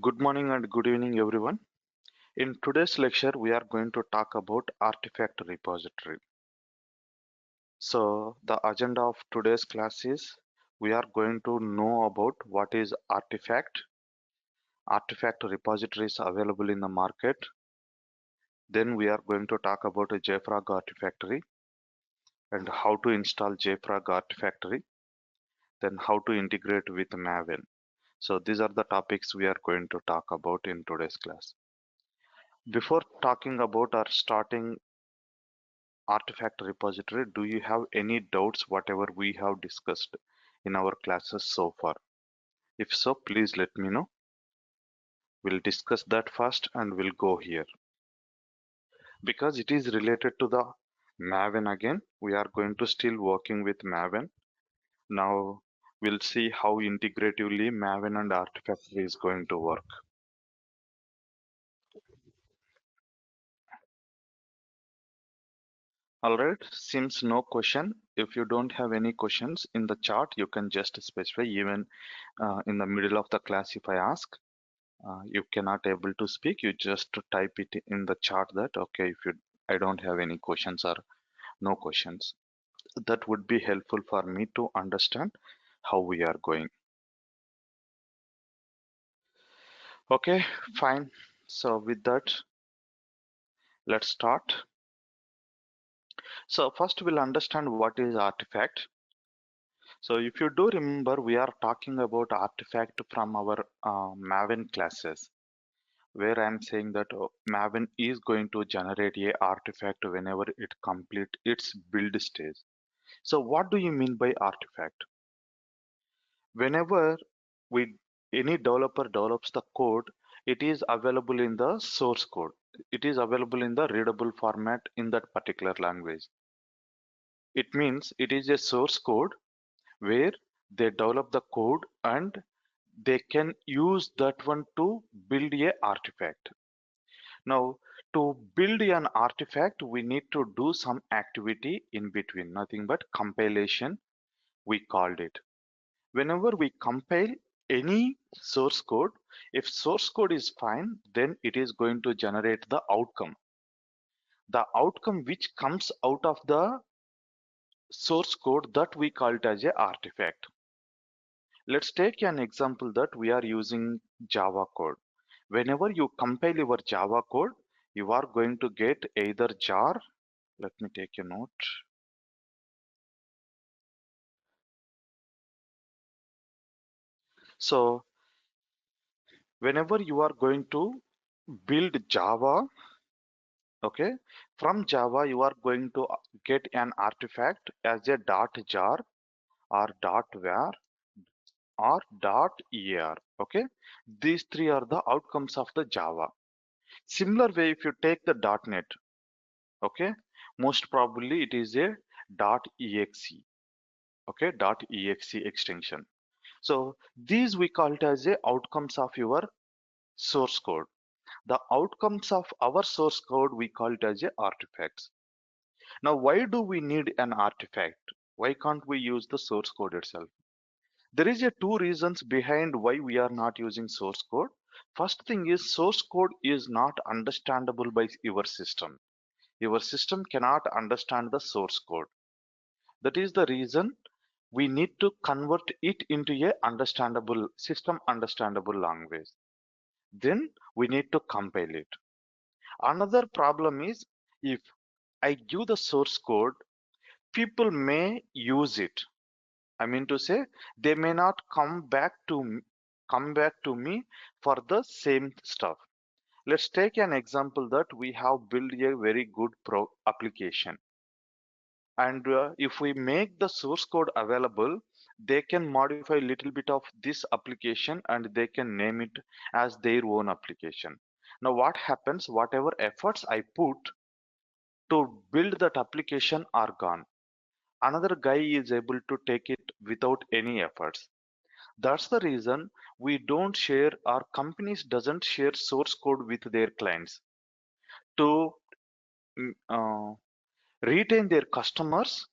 Good morning and good evening, everyone. In today's lecture, we are going to talk about artifact repository. So, the agenda of today's class is we are going to know about what is artifact repositories available in the market. Then we are going to talk about a JFrog Artifactory and how to install JFrog Artifactory, then how to integrate with Maven. So, these are the topics we are going to talk about in today's class. Before talking about or starting artifact repository, do you have any doubts whatever we have discussed in our classes so far? If so, please let me know. We'll discuss that first and we'll go here. Because it is related to the Maven again, we are going to still working with Maven. Now we'll see how integratively Maven and Artifactory is going to work. Alright, seems no question. If you don't have any questions in the chat, you can just specify even in the middle of the class if I ask. You cannot able to speak, you just type it in the chat that okay, if you I don't have any questions or no questions. That would be helpful for me to understand how we are going. Okay, fine. So with that, let's start. So first we'll understand what is artifact. So if you do remember, we are talking about artifact from our Maven classes, where I'm saying that Maven is going to generate a artifact whenever it complete its build stage. So what do you mean by artifact? Whenever we any developer develops the code, it is available in the source code. It is available in the readable format in that particular language. It means it is a source code where they develop the code and they can use that one to build a artifact. Now, to build an artifact, we need to do some activity in between, nothing but compilation, we called it. Whenever we compile any source code, if source code is fine, then it is going to generate the outcome. The outcome which comes out of the source code, that we call it as a artifact. Let's take an example that we are using Java code. Whenever you compile your Java code, you are going to get either jar. Let me take a note. So whenever you are going to build Java, okay, from Java you are going to get an artifact as a .jar or .var or .er. Okay, these three are the outcomes of the Java. Similar way, if you take the .NET, okay, most probably it is a .exe. Okay, .exe extension. So these we call it as a outcomes of your source code. The outcomes of our source code we call it as a artifacts. Now, why do we need an artifact? Why can't we use the source code itself? There is a two reasons behind why we are not using source code. First thing is source code is not understandable by your system. Your system cannot understand the source code. That is the reason we need to convert it into a understandable system understandable language. Then we need to compile it. Another problem is if I give the source code, people may use it. I mean to say they may not come back to me for the same stuff. Let's take an example that we have built a very good pro application. And if we make the source code available, they can modify a little bit of this application and they can name it as their own application. Now what happens, whatever efforts I put to build that application are gone. Another guy is able to take it without any efforts. That's the reason we don't share, our companies doesn't share source code with their clients to mm, uh, retain their customers,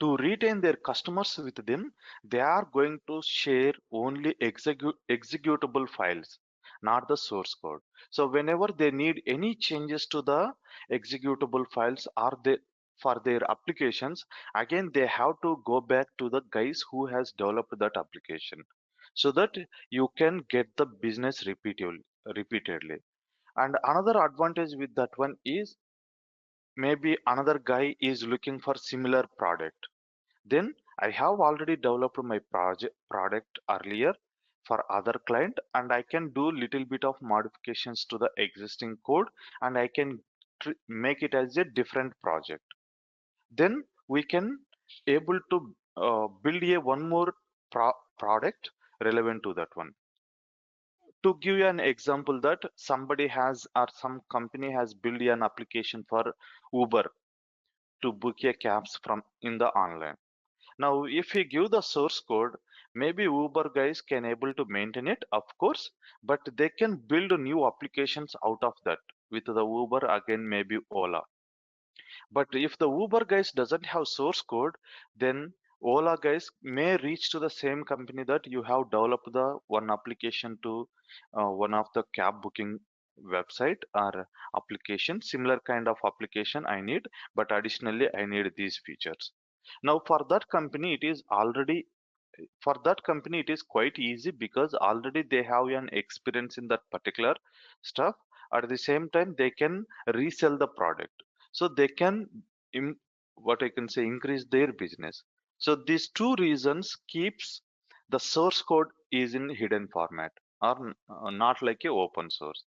To retain their customers with them, they are going to share only executable files, not the source code. So whenever they need any changes to the executable files or they for their applications, again they have to go back to the guys who has developed that application, so that you can get the business repeatedly. And another advantage with that one is, maybe another guy is looking for similar product, then I have already developed my product earlier for other client, and I can do little bit of modifications to the existing code, and I can make it as a different project. Then we can able to build a one more product relevant to that one. To give you an example, that somebody has or some company has built an application for Uber to book a cabs from in the online. Now, if we give the source code, maybe Uber guys can able to maintain it, of course, but they can build new applications out of that with the Uber, again maybe Ola. But if the Uber guys doesn't have source code, then Ola guys may reach to the same company that you have developed the one application to one of the cab booking website or application, similar kind of application I need, but additionally I need these features. Now for that company, it is quite easy because already they have an experience in that particular stuff. At the same time, they can resell the product, so they can im- what I can say, increase their business. So these two reasons keeps the source code is in hidden format, or not like a open source.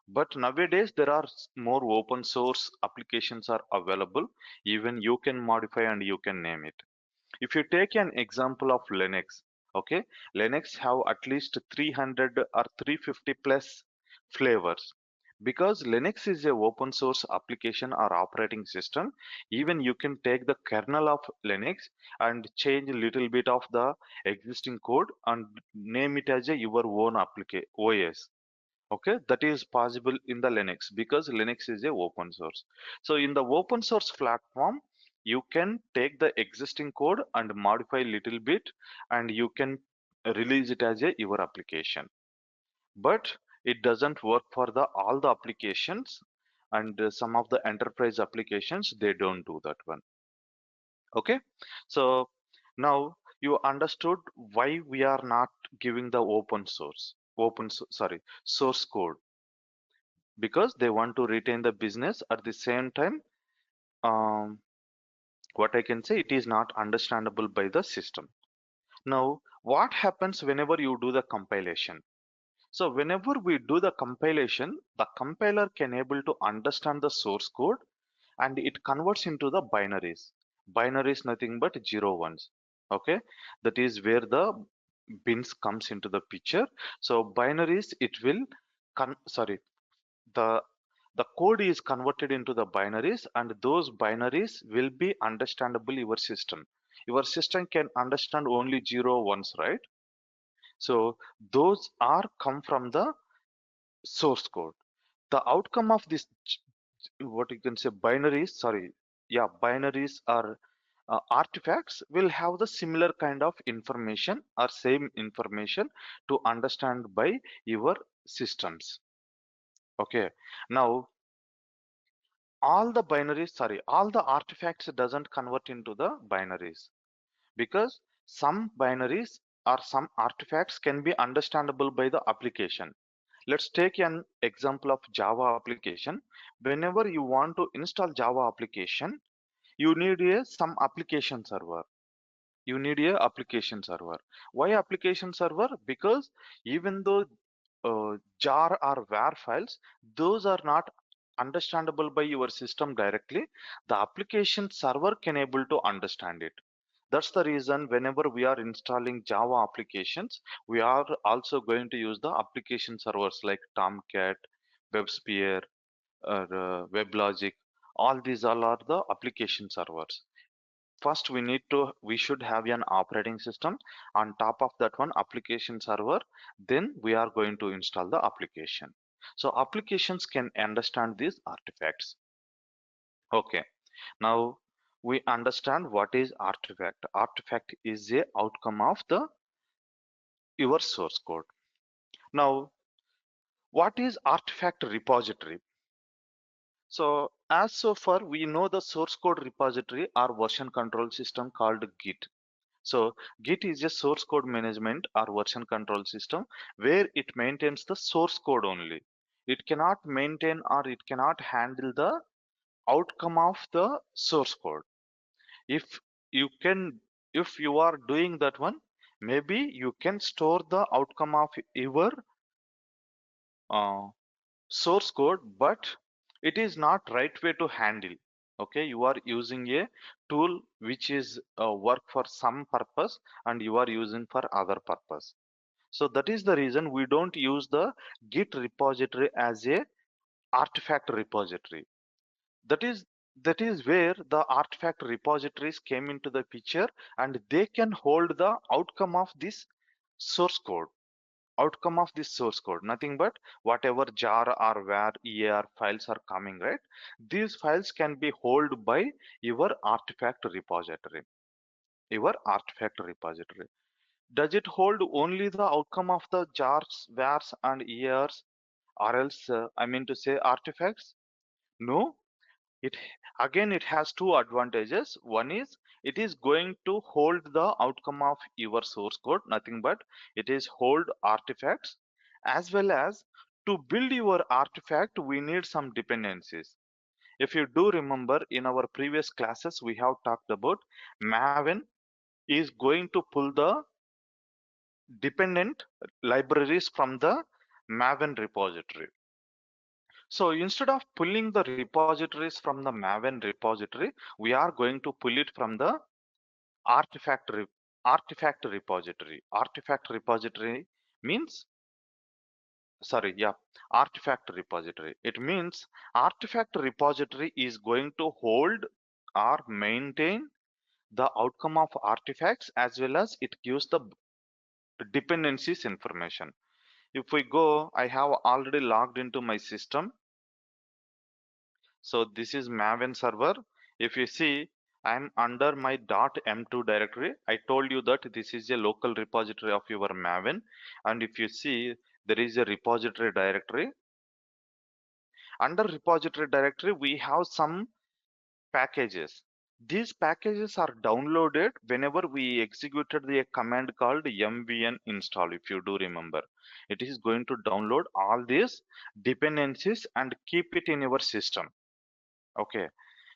But nowadays there are more open source applications are available, even you can modify and you can name it. If you take an example of Linux, okay, Linux have at least 300 or 350 plus flavors. Because Linux is a open source application or operating system, even you can take the kernel of Linux and change a little bit of the existing code and name it as a your own application OS. Okay, that is possible in the Linux because Linux is a open source. So in the open source platform, you can take the existing code and modify a little bit, and you can release it as a your application. But it doesn't work for the all the applications, and some of the enterprise applications they don't do that one. Okay, so now you understood why we are not giving the sorry, source code, because they want to retain the business. At the same time, um, what I can say, it is not understandable by the system. Now what happens whenever you do the compilation? So whenever we do the compilation, the compiler can able to understand the source code, and it converts into the binaries nothing but zero ones. Okay, that is where the bins comes into the picture. So binaries, it will sorry, the the code is converted into the binaries, and those binaries will be understandable your system can understand only zero ones, right? So those are come from the source code. The outcome of this what you can say binaries, sorry, yeah, binaries are artifacts will have the similar kind of information or same information to understand by your systems. Okay, now all the artifacts doesn't convert into the binaries, because some binaries or some artifacts can be understandable by the application. Let's take an example of Java application. Whenever you want to install Java application, you need a some application server. Why application server? Because even though jar or var files, those are not understandable by your system directly, the application server can able to understand it. That's the reason whenever we are installing Java applications, we are also going to use the application servers like Tomcat, WebSphere, or WebLogic. All these all are the application servers. First we should have an operating system, on top of that one application server, then we are going to install the application. So applications can understand these artifacts. Okay, now we understand what is artifact. Artifact is a outcome of the your source code. Now, what is artifact repository? So as so far we know the source code repository or version control system called Git. So Git is a source code management or version control system where it maintains the source code only. It cannot maintain or it cannot handle the outcome of the source code. If you can, if you are doing that one, maybe you can store the outcome of your uh, source code, but it is not right way to handle. Okay, you are using a tool which is work for some purpose and you are using for other purpose. So that is the reason we don't use the Git repository as a artifact repository. That is that is where the artifact repositories came into the picture, and they can hold the outcome of this source code. Outcome of this source code, nothing but whatever jar or var EAR files are coming, right? These files can be held by your artifact repository. Your artifact repository. Does it hold only the outcome of the jars, vars, and EARs, or else, I mean to say, artifacts? No. It again, it has two advantages. One is it is going to hold the outcome of your source code, nothing but it is hold artifacts, as well as to build your artifact we need some dependencies. If you do remember, in our previous classes we have talked about Maven is going to pull the dependent libraries from the Maven repository. So instead of pulling the repositories from the Maven repository, we are going to pull it from the artifact re artifact repository. Artifact repository means, sorry, yeah, artifact repository. It means artifact repository is going to hold or maintain the outcome of artifacts, as well as it gives the dependencies information. If we go, I have already logged into my system. So this is Maven server. If you see, I'm under my .m2 directory. I told you that this is a local repository of your Maven. And if you see, there is a repository directory. Under repository directory, we have some packages. These packages are downloaded whenever we executed the command called mvn install, if you do remember. It is going to download all these dependencies and keep it in your system. Okay.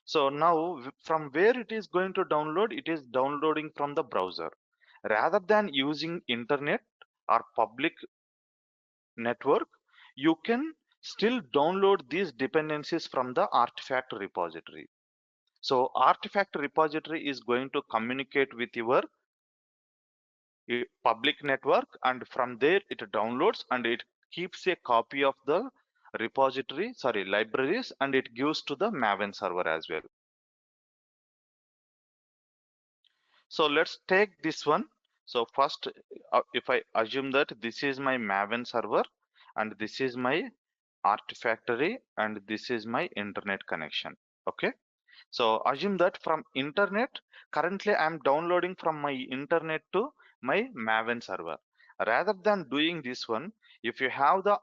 So now from where it is going to download, it is downloading from the browser. Rather than using internet or public network, you can still download these dependencies from the artifact repository. So artifact repository is going to communicate with your public network, and from there it downloads and it keeps a copy of the repository, sorry, libraries, and it gives to the Maven server as well. So let's take this one. So first, if I assume that this is my Maven server and this is my Artifactory and this is my internet connection. Okay. So assume that from internet, currently I'm downloading from my internet to my Maven server. Rather than doing this one, if you have the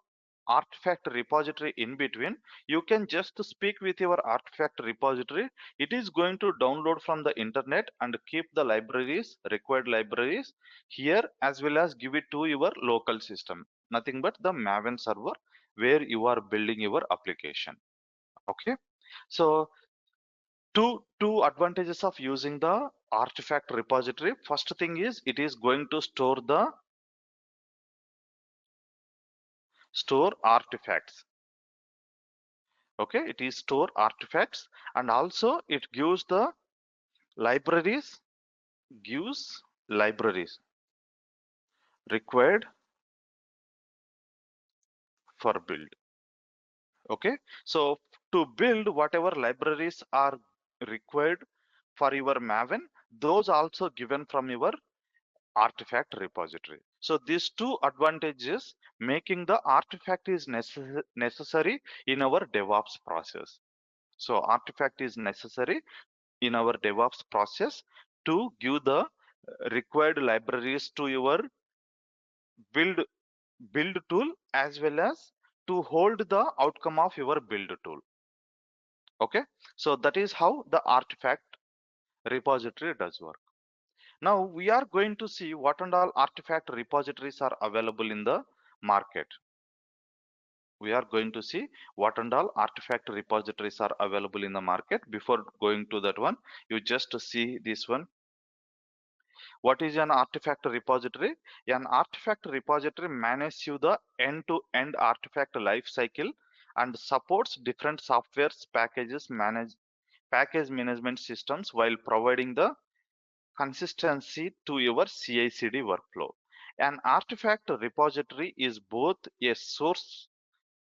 artifact repository in between, you can just speak with your artifact repository. It is going to download from the internet and keep the libraries, required libraries here, as well as give it to your local system, nothing but the Maven server where you are building your application. Okay. So two advantages of using the artifact repository. First thing is it is going to store artifacts. Okay, it is store artifacts, and also it libraries gives libraries required for build. Okay, so to build whatever libraries are required for your Maven, those also given from your artifact repository. So these two advantages making the artifact is necessary in our DevOps process. So artifact is necessary in our DevOps process to give the required libraries to your build build tool, as well as to hold the outcome of your build tool. Okay, so that is how the artifact repository does work. Now we are going to see what and all artifact repositories are available in the market. We are going to see what and all artifact repositories are available in the market. Before going to that one, you just see this one. What is an artifact repository? An artifact repository manages you the end-to-end artifact life cycle and supports different softwares, package management systems while providing the consistency to your CI/CD workflow. An artifact repository is both a source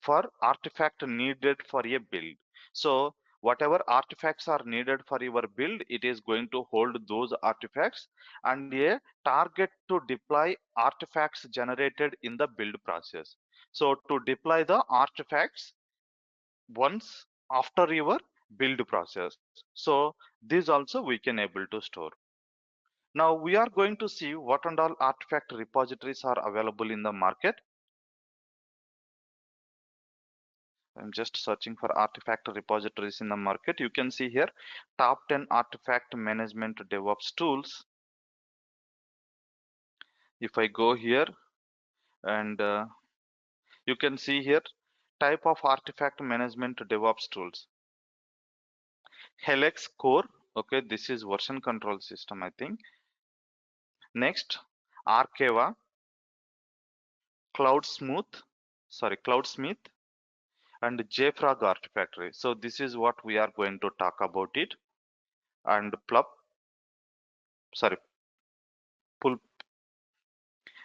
for artifact needed for a build. So whatever artifacts are needed for your build, it is going to hold those artifacts, and a target to deploy artifacts generated in the build process. So to deploy the artifacts once after your build process. So these also we can able to store. Now we are going to see what and all artifact repositories are available in the market. I'm just searching for artifact repositories in the market. You can see here top 10 artifact management DevOps tools. If I go here and you can see here type of artifact management DevOps tools. Helix Core, okay, this is version control system, I think. Next, Arcava, Cloudsmith, and JFrog Artifactory. So this is what we are going to talk about it. And Pulp.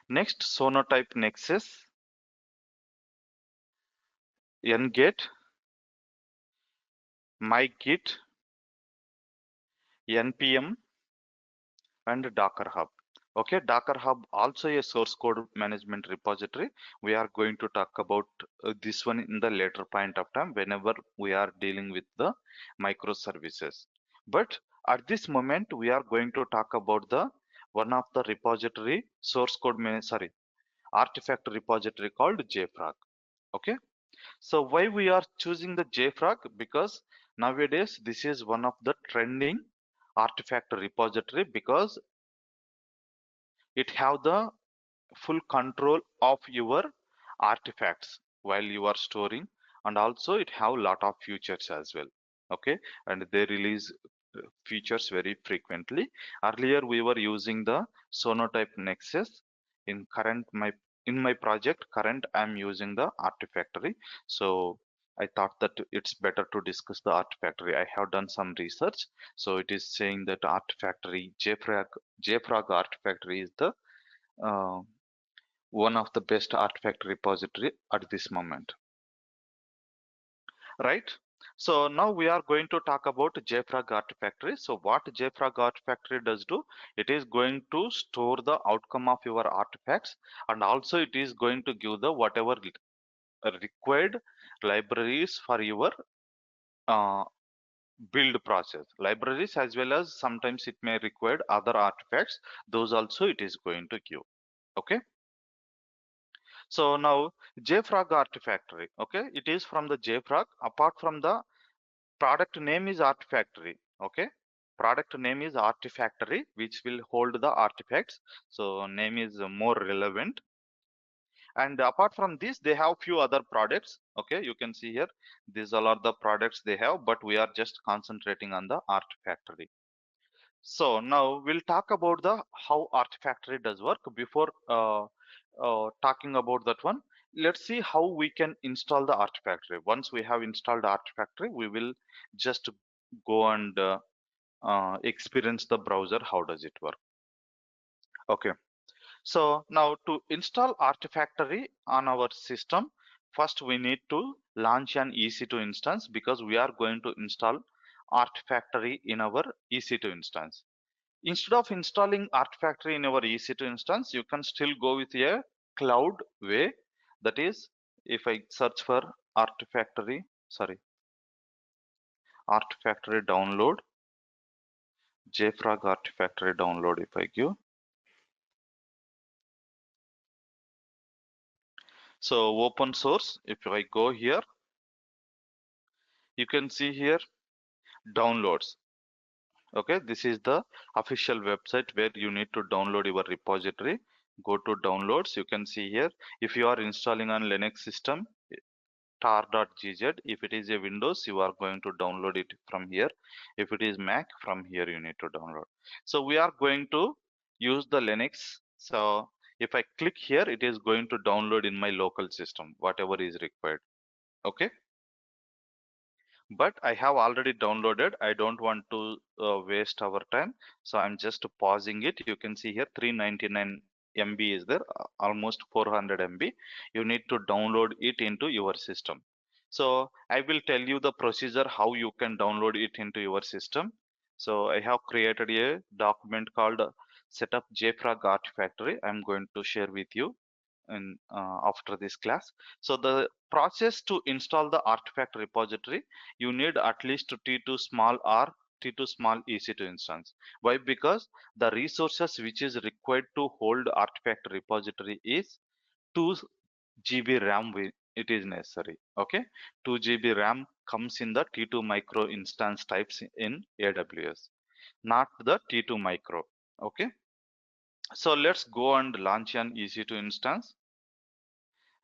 Next, Sonotype Nexus, NGate, MyGit, NPM, and Docker Hub. Okay, Docker Hub also a source code management repository. We are going to talk about this one in the later point of time whenever we are dealing with the microservices. But at this moment, we are going to talk about the one of the repository artifact repository called JFrog. Okay, so why we are choosing the JFrog? Because nowadays this is one of the trending artifact repository, because it have the full control of your artifacts while you are storing, and also it have lot of features as well. Okay, and they release features very frequently. Earlier we were using the Sonotype Nexus. In my project current, I'm using the Artifactory. So I thought that it's better to discuss the Artifactory. I have done some research, so it is saying that JFrog Artifactory is the uh, one of the best artifact repository at this moment, right? So now we are going to talk about JFrog Artifactory. So what JFrog Artifactory does do, it is going to store the outcome of your artifacts, and also it is going to give the whatever required libraries for your uh, build process. Libraries, as well as sometimes it may require other artifacts, those also it is going to give. Okay. So now JFrog Artifactory, okay, it is from the JFrog. Apart from the product name is Artifactory, okay, product name is Artifactory, which will hold the artifacts. So name is more relevant. And apart from this, they have few other products. Okay, you can see here, these all are the products they have, but we are just concentrating on the Artifactory. So now we'll talk about the how Artifactory does work. Before talking about that one, let's see how we can install the Artifactory. Once we have installed Artifactory, we will just go and experience the browser. How does it work? Okay. So now to install Artifactory on our system, first we need to launch an EC2 instance, because we are going to install Artifactory in our EC2 instance. Instead of installing Artifactory in our EC2 instance, you can still go with a cloud way. That is, if I search for Artifactory download, JFrog Artifactory download if I give. So open source, if I go here, you can see here downloads. Okay, this is the official website where you need to download your repository. Go to downloads. You can see here if you are installing on Linux system, tar.gz. If it is a Windows, you are going to download it from here. If it is Mac, from here you need to download. So we are going to use the Linux. So if I click here, it is going to download in my local system, whatever is required. Okay. But I have already downloaded. I don't want to waste our time. So I'm just pausing it. You can see here 399 MB is there, almost 400 MB. You need to download it into your system. So I will tell you the procedure how you can download it into your system. So I have created a document called setup JFrog Artifactory. I'm going to share with you in after this class. So the process to install the artifact repository, you need at least T2 small r T2 small EC2 instance. Why? Because the resources which is required to hold artifact repository is 2 GB RAM. It is necessary. Okay, 2 GB RAM comes in the T2 micro instance types in AWS, not the T2 micro. Okay, so let's go and launch an EC2 instance.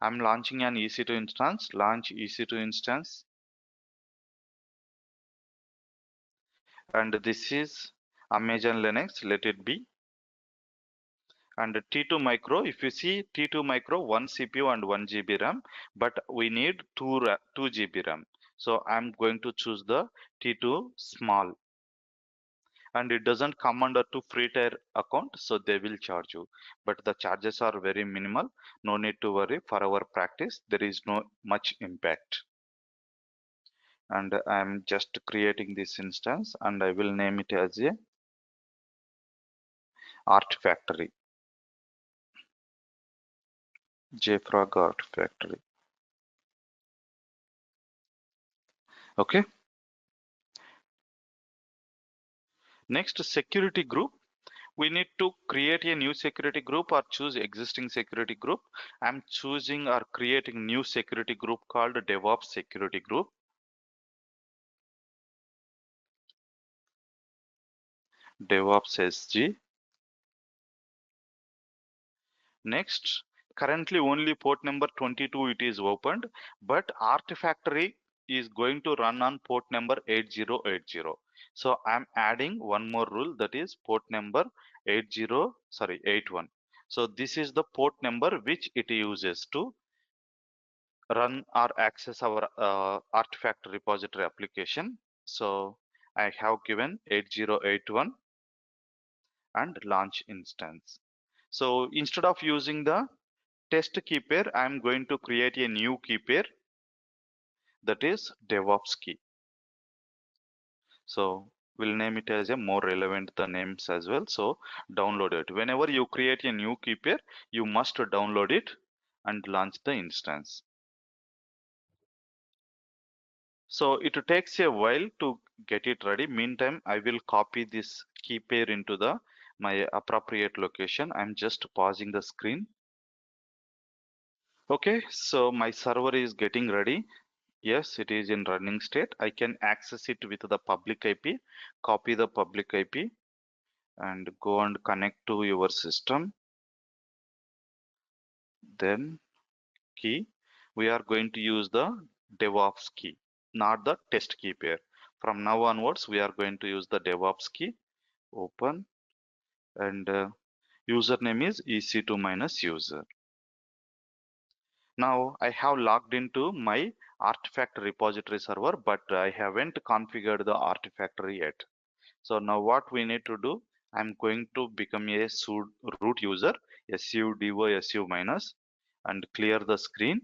I'm launching an EC2 instance. Launch EC2 instance. And this is Amazon Linux. Let it be. And T2 micro. If you see T2 micro, 1 CPU and 1 GB RAM, but we need 2 GB RAM. So I'm going to choose the T2 small. And it doesn't come under to free tier account, so they will charge you. But the charges are very minimal. No need to worry. For our practice, there is no much impact. And I'm just creating this instance and I will name it as a Artifactory, JFrog Artifactory. Okay. Next, security group. We need to create a new security group or choose existing security group. I'm choosing or creating new security group called DevOps security group. DevOps SG. Next, currently only port number 22 it is opened, but Artifactory is going to run on port number 8080. So I'm adding one more rule, that is port number 81. So this is the port number which it uses to run or access our Artifact repository application. So I have given 8081 and launch instance. So instead of using the test key pair, I'm going to create a new key pair, that is DevOps key. So we'll name it as a more relevant the names as well. So download it. Whenever you create a new key pair, you must download it and launch the instance. So it takes a while to get it ready. Meantime, I will copy this key pair into the my appropriate location. I'm just pausing the screen. Okay, so my server is getting ready. Yes, it is in running state. I can access it with the public IP, copy the public IP and go and connect to your system. Then key, we are going to use the DevOps key, not the test key pair. From now onwards, we are going to use the DevOps key. Open and username is ec2-user. Now I have logged into my artifact repository server, but I haven't configured the artifactory yet. So now what we need to do, I'm going to become a root user, sudo minus, and clear the screen.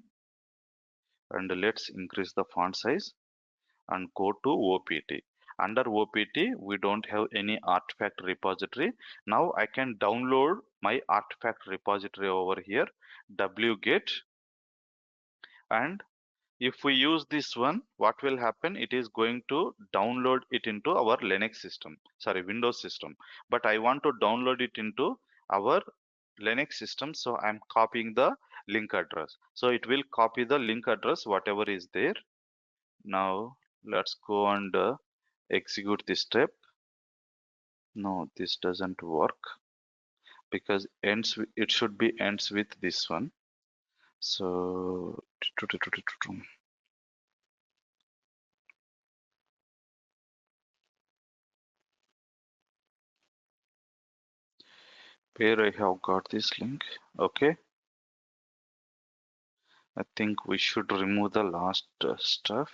And let's increase the font size and go to OPT. Under OPT, we don't have any artifact repository. Now I can download my artifact repository over here, wget, and If we use this one, what will happen? It is going to download it into our Linux system, sorry, Windows system. But I want to download it into our Linux system, so I'm copying the link address. So it will copy the link address, whatever is there. Now let's go and execute this step. No, this doesn't work because ends with, it should be ends with this one. So where I have got this link. Okay, I think we should remove the last stuff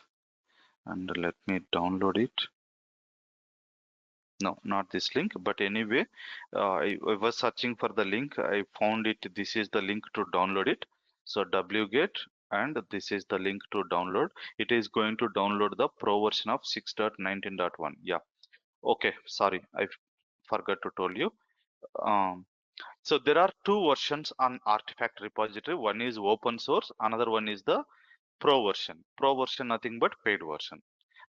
and let me download it. No, not this link, but anyway, I was searching for the link. I found it. This is the link to download it. So wget, and this is the link to download. It is going to download the pro version of 6.19.1. Yeah. Okay. Sorry, I forgot to tell you. Um, so there are two versions on Artifact repository. One is open source, another one is the pro version. Pro version nothing but paid version.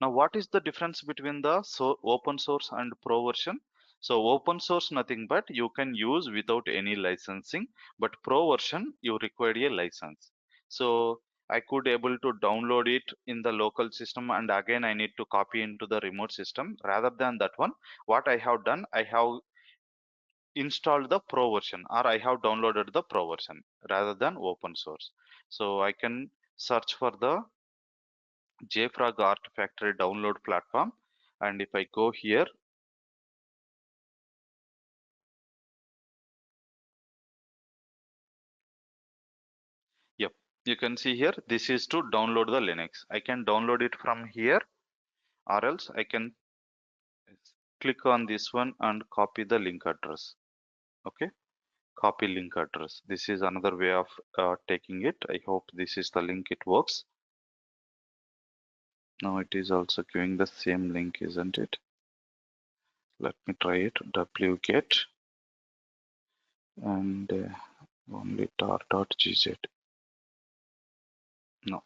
Now what is the difference between the open source and pro version? So open source nothing but you can use without any licensing, but pro version you require a license. So I could able to download it in the local system, and again I need to copy into the remote system. Rather than that one, what I have done, I have installed the pro version, or I have downloaded the pro version rather than open source. So I can search for the JFrog Artifactory download platform, and if I go here, yep, you can see here this is to download the Linux. I can download it from here, or else I can click on this one and copy the link address. Okay, copy link address. This is another way of taking it. I hope this is the link it works. Now it is also giving the same link, isn't it? Let me try it. Wget and only tar.gz. No.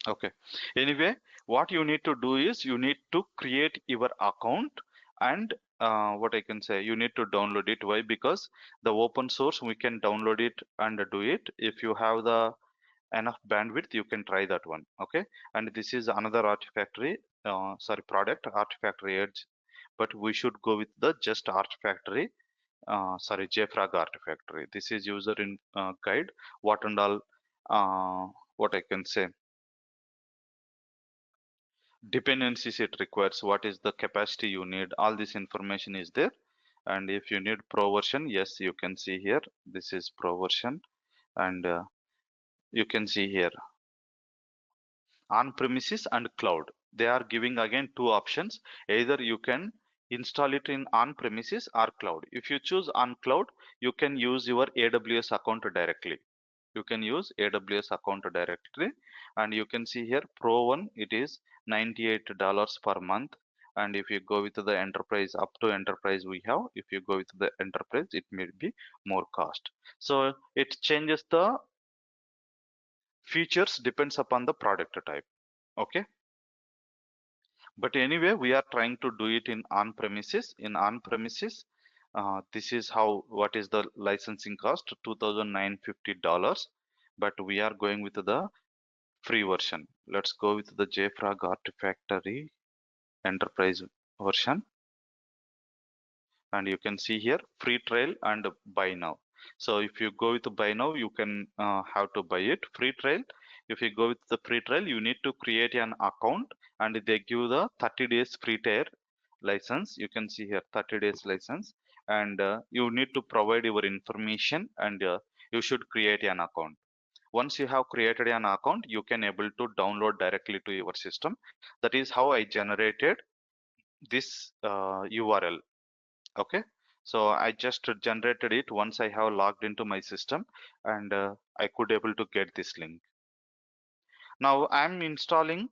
Okay. Anyway, what you need to do is you need to create your account, and what I can say, you need to download it. Why? Because the open source we can download it and do it. If you have the enough bandwidth, you can try that one. Okay. And this is another Artifactory, sorry, product Artifactory Edge, but we should go with the just Artifactory. Sorry, JFrog Artifactory. This is user in guide. What and all, what I can say, dependencies it requires, what is the capacity you need, all this information is there. And if you need pro version, yes, you can see here, this is pro version. And you can see here on premises and cloud, they are giving again two options. Either you can install it in on premises or cloud. If you choose on cloud, you can use your AWS account directly. You can use AWS account directly, and you can see here pro one, it is $98 per month. And if you go with the enterprise, up to enterprise we have, if you go with the enterprise, it may be more cost. So it changes the features depends upon the product type. Okay, but anyway, we are trying to do it in on premises. In on premises, this is how, what is the licensing cost, $2,950, but we are going with the free version. Let's go with the JFrog Artifactory enterprise version, and you can see here free trial and buy now. So if you go with the buy now, you can have to buy it. Free trial, if you go with the free trial, you need to create an account, and they give the 30 days free trial license. You can see here 30 days license, and you need to provide your information, and you should create an account. Once you have created an account, you can able to download directly to your system. That is how I generated this URL. Okay, so I just generated it once I have logged into my system, and I could able to get this link. Now I'm installing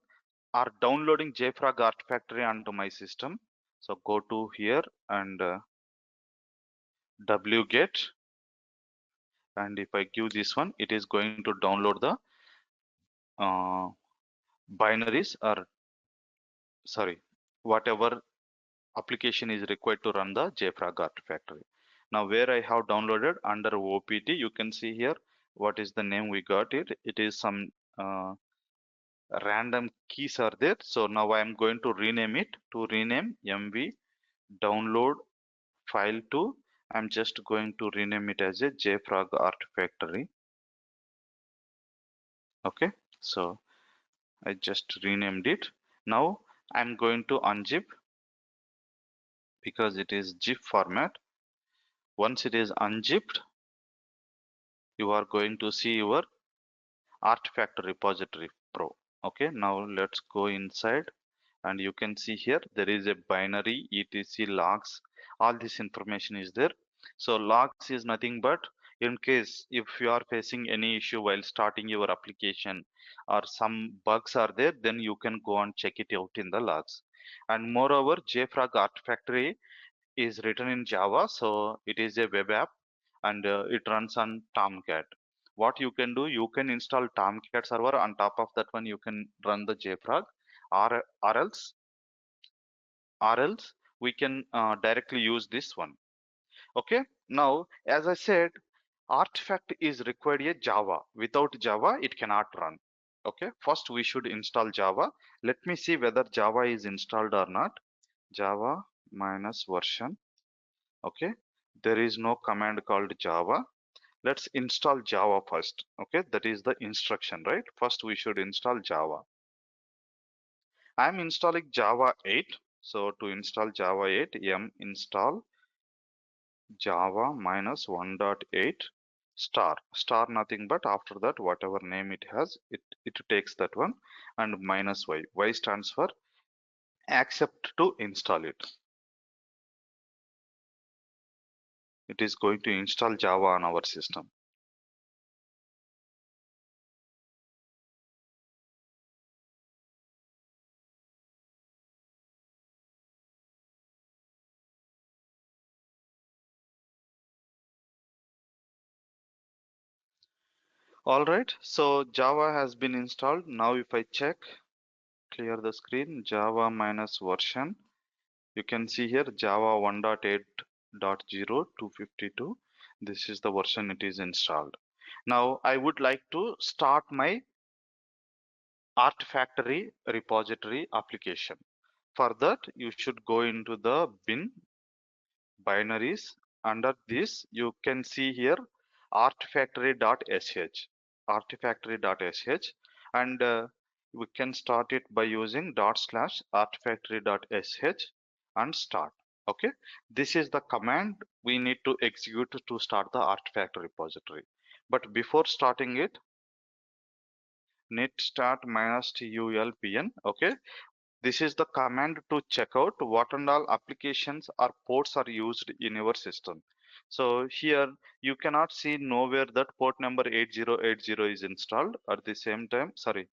or downloading JFrog Artifactory onto my system. So go to here and wget, and if I give this one, it is going to download the binaries or sorry, whatever application is required to run the JFrog Artifactory. Now where I have downloaded under OPT, you can see here what is the name we got it. It is some random keys are there. So now I am going to rename it to rename MV download file to. I'm just going to rename it as a JFrog Artifactory. Okay, so I just renamed it. Now I'm going to unzip because it is zip format. Once it is unzipped, you are going to see your Artifactory repository pro. Okay, now let's go inside and you can see here there is a binary etc logs. All this information is there. So logs is nothing but in case if you are facing any issue while starting your application or some bugs are there, then you can go and check it out in the logs. And moreover, JFrog Artifactory is written in Java, so it is a web app and it runs on Tomcat. What you can do, you can install Tomcat server. On top of that one, you can run the JFrog, or else we can directly use this one. Okay. Now, as I said, Artifact is required a Java. Without Java, it cannot run. Okay. First, we should install Java. Let me see whether Java is installed or not. Java minus version. Okay, there is no command called Java. Let's install Java first. Okay, that is the instruction, right? First we should install Java. I'm installing Java 8. So to install Java 8, yum install Java minus 1.8 star nothing but after that whatever name it has, it takes that one, and minus y stands for accept to install it. It is going to install Java on our system. All right, so Java has been installed. Now if I check, clear the screen, Java minus version, you can see here Java 1.8.0 This is the version it is installed. Now I would like to start my Artifactory repository application. For that, you should go into the bin binaries. Under this, you can see here artifactory.sh, artifactory.sh, and we can start it by using /artifactory.sh and start. Okay, this is the command we need to execute to start the Artifactory repository. But before starting it, net start minus tulpn. Okay, this is the command to check out what and all applications or ports are used in your system. So here you cannot see nowhere that port number 8080 is installed. At the same time, sorry,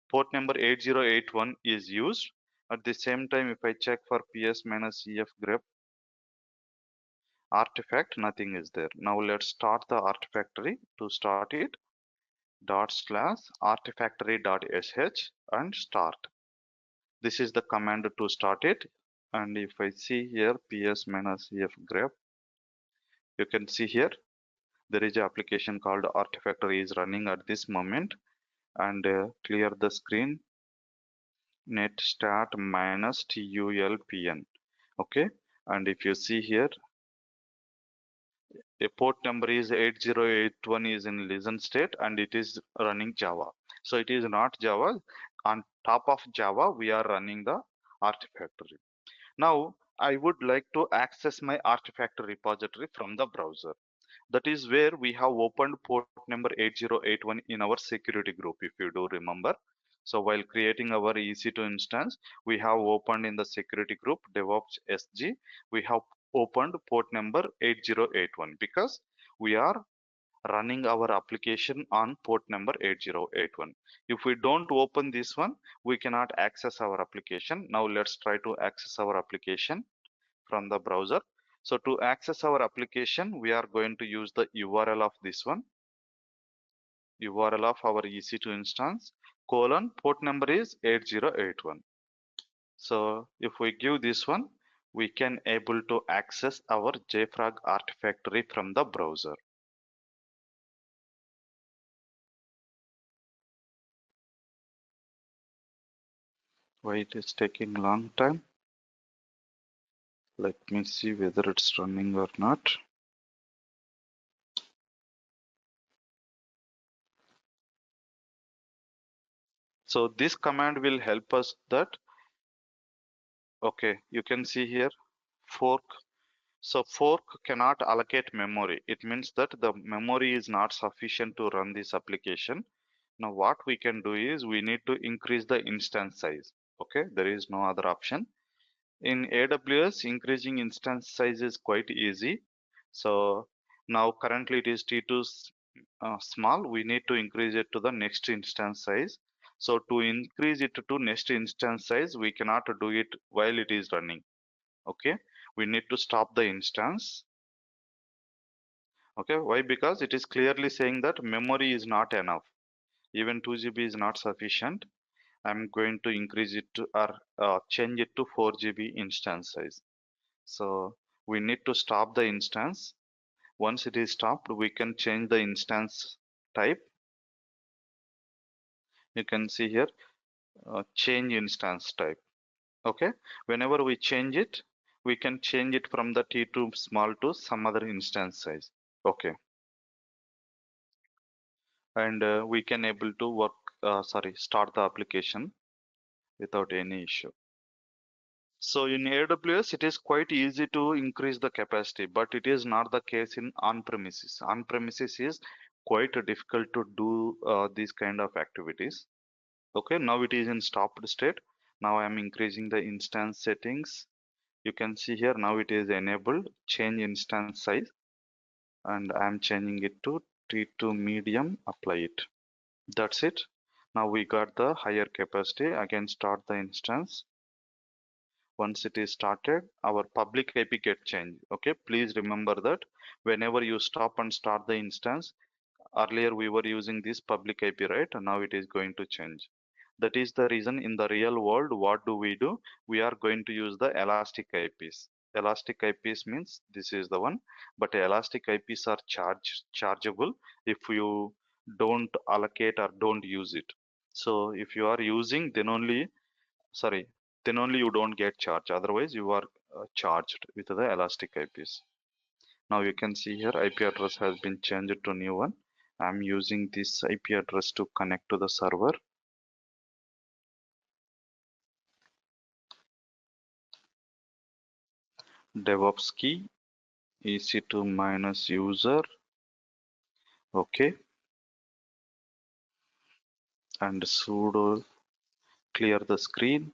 port number 8081 is used. At the same time, if I check for ps-ef grep artifact, nothing is there. Now let's start the Artifactory. To start it, /artifactory.sh and start. This is the command to start it. And if I see here ps-ef grep, you can see here there is an application called Artifactory is running at this moment. And clear the screen, net start minus tulpn. Okay, and if you see here a port number is 8081 is in listen state and it is running Java. So it is not Java. On top of Java, we are running the Artifactory. Now, I would like to access my Artifactory repository from the browser. That is where we have opened port number 8081 in our security group, if you do remember. So while creating our EC2 instance, we have opened in the security group DevOps SG, we have opened port number 8081 because we are running our application on port number 8081. If we don't open this one, we cannot access our application. Now let's try to access our application from the browser. So to access our application, we are going to use the URL of this one, URL of our EC2 instance. colon port number is 8081. So if we give this one, we can able to access our JFrog Artifactory from the browser. Why it is taking long time? Let me see whether it's running or not. So this command will help us that, okay, you can see here fork. So fork cannot allocate memory. It means that the memory is not sufficient to run this application. Now what we can do is we need to increase the instance size. Okay, there is no other option. In AWS, increasing instance size is quite easy. So now currently it is T2 small. We need to increase it to the next instance size. So to increase it to next instance size, we cannot do it while it is running. Okay, we need to stop the instance. Okay, why? Because it is clearly saying that memory is not enough. Even 2 GB is not sufficient. I'm going to increase it to or change it to 4 GB instance size. So we need to stop the instance. Once it is stopped, we can change the instance type. You can see here, change instance type. Okay, whenever we change it, we can change it from the T2 small to some other instance size. Okay, and we can able to work, start the application without any issue. So in AWS, it is quite easy to increase the capacity, but it is not the case in on-premises. On-premises is quite difficult to do these kind of activities. Okay, now it is in stopped state. Now I am increasing the instance settings. You can see here now it is enabled. Change instance size, and I am changing it to T2 medium. Apply it. That's it. Now we got the higher capacity. Again, start the instance. Once it is started, our public IP get changed. Okay, please remember that whenever you stop and start the instance, earlier we were using this public IP, right? And now it is going to change. That is the reason in the real world, what do? We are going to use the elastic IPs. Elastic IPs means this is the one, but elastic IPs are chargeable if you don't allocate or don't use it. So if you are using, then only, sorry, then only you don't get charged. Otherwise, you are charged with the elastic IPs. Now you can see here IP address has been changed to new one. I'm using this IP address to connect to the server. DevOps key EC2 minus user. Okay. And sudo clear the screen.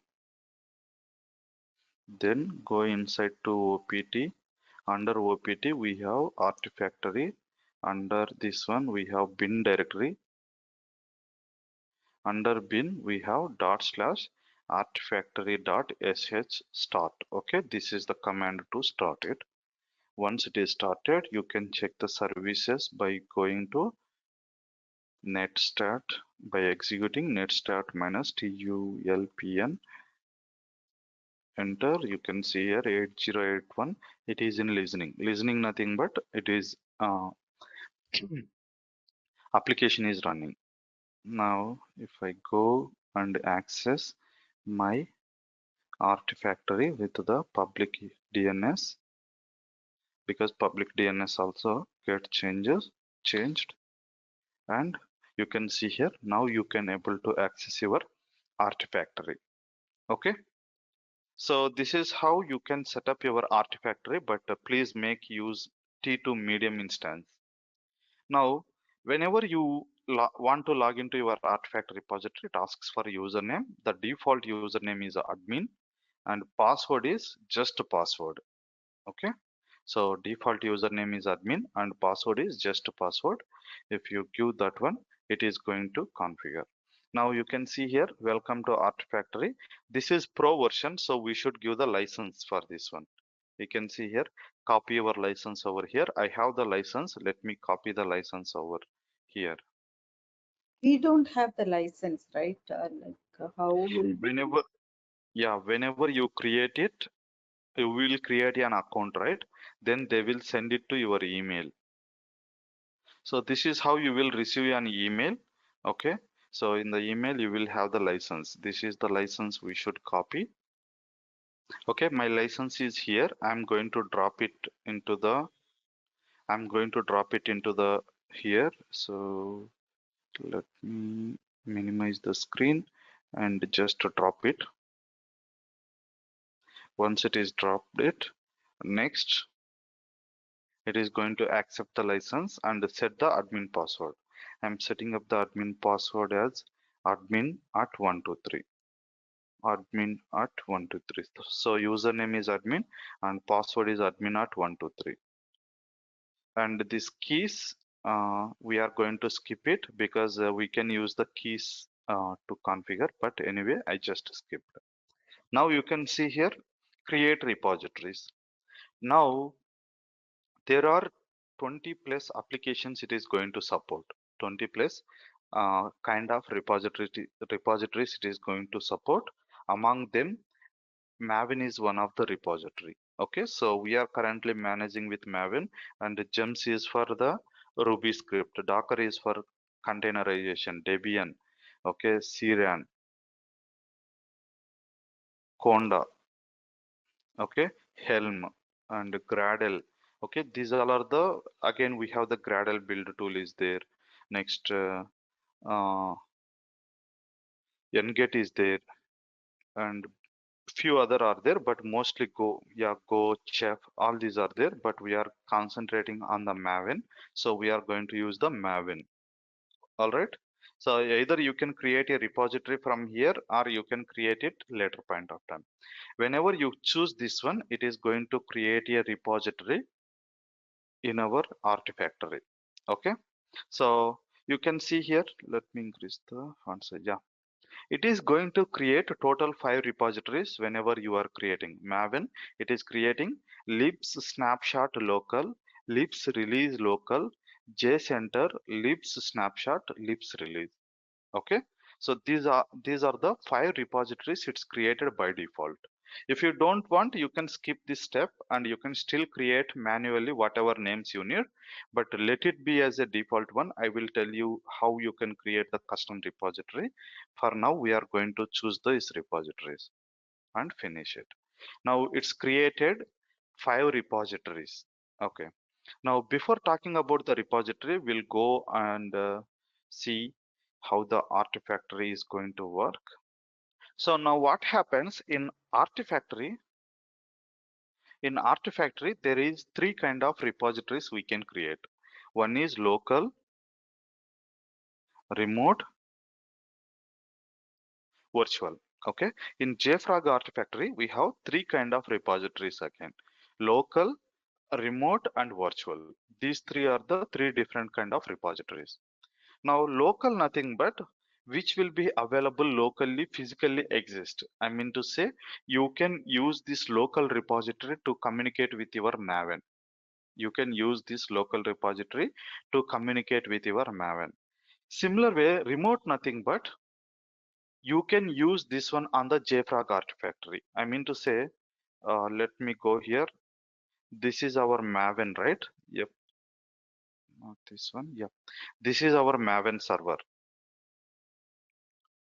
Then go inside to OPT. Under OPT, we have Artifactory. Under this one, we have bin directory. Under bin, we have /artifactory.sh start. Okay, this is the command to start it. Once it is started, you can check the services by going to netstat by executing netstat minus tulpn. Enter. You can see here 8081. It is in listening. Listening nothing but it is application is running. Now, if I go and access my Artifactory with the public DNS, because public DNS also get changed, and you can see here now you can able to access your Artifactory. Okay, so this is how you can set up your Artifactory, but please make use T2 medium instance. Now, whenever you want to log into your Artifact repository, it asks for username. The default username is admin, and password is just a password. Okay, so default username is admin and password is just a password. If you give that one, it is going to configure. Now you can see here, welcome to Artifactory. This is pro version, so we should give the license for this one. You can see here, copy your license over here. I have the license. Let me copy the license over here. We don't have the license, right? How will we? Whenever you create it, you will create an account, right? Then they will send it to your email. So this is how you will receive an email. Okay. So in the email, you will have the license. This is the license we should copy. Okay. My license is here. I'm going to drop it into the here. So let me minimize the screen and just drop it. Once it is dropped it, next it is going to accept the license and set the admin password. I'm setting up the admin password as admin at 123. Admin at 123. So username is admin and password is admin at 123. And these keys, we are going to skip it because we can use the keys to configure. But anyway, I just skipped. Now you can see here, create repositories. Now there are 20 plus applications it is going to support. 20 plus kind of repositories it is going to support. Among them, Maven is one of the repository. Okay, so we are currently managing with Maven, and Gems is for the Ruby script. Docker is for containerization, Debian, okay, Syrian, Conda, okay, Helm, and Gradle. Okay, these all are the, again we have the Gradle build tool is there. Next, uh, NGet is there, and few other are there, but mostly Go, Chef, all these are there, but we are concentrating on the Maven. So we are going to use the Maven. All right. So either you can create a repository from here or you can create it later point of time. Whenever you choose this one, it is going to create a repository in our Artifactory. Okay. So you can see here, let me increase the font size. Yeah. It is going to create total 5 repositories whenever you are creating Maven. It is creating libs snapshot local, libs release local, jcenter, libs snapshot, libs release. Okay, so these are the 5 repositories it's created by default. If you don't want, you can skip this step and you can still create manually whatever names you need, but let it be as a default one. I will tell you how you can create the custom repository. For now we are going to choose these repositories and finish it. Now it's created 5 repositories. Okay, now before talking about the repository, we'll go and see how the Artifactory is going to work. So now what happens in Artifactory? In Artifactory, there is 3 kind of repositories we can create. One is local, remote, virtual. Okay, in JFrog Artifactory, we have 3 kind of repositories again: local, remote, and virtual. These 3 are the 3 different kind of repositories. Now, local nothing but which will be available locally, physically exist. I mean to say, you can use this local repository to communicate with your Maven. You can use this local repository to communicate with your Maven. Similar way, remote nothing but you can use this one on the JFrog Artifactory. I mean to say, let me go here. This is our Maven, right? Yep, not this one. Yep, this is our Maven server.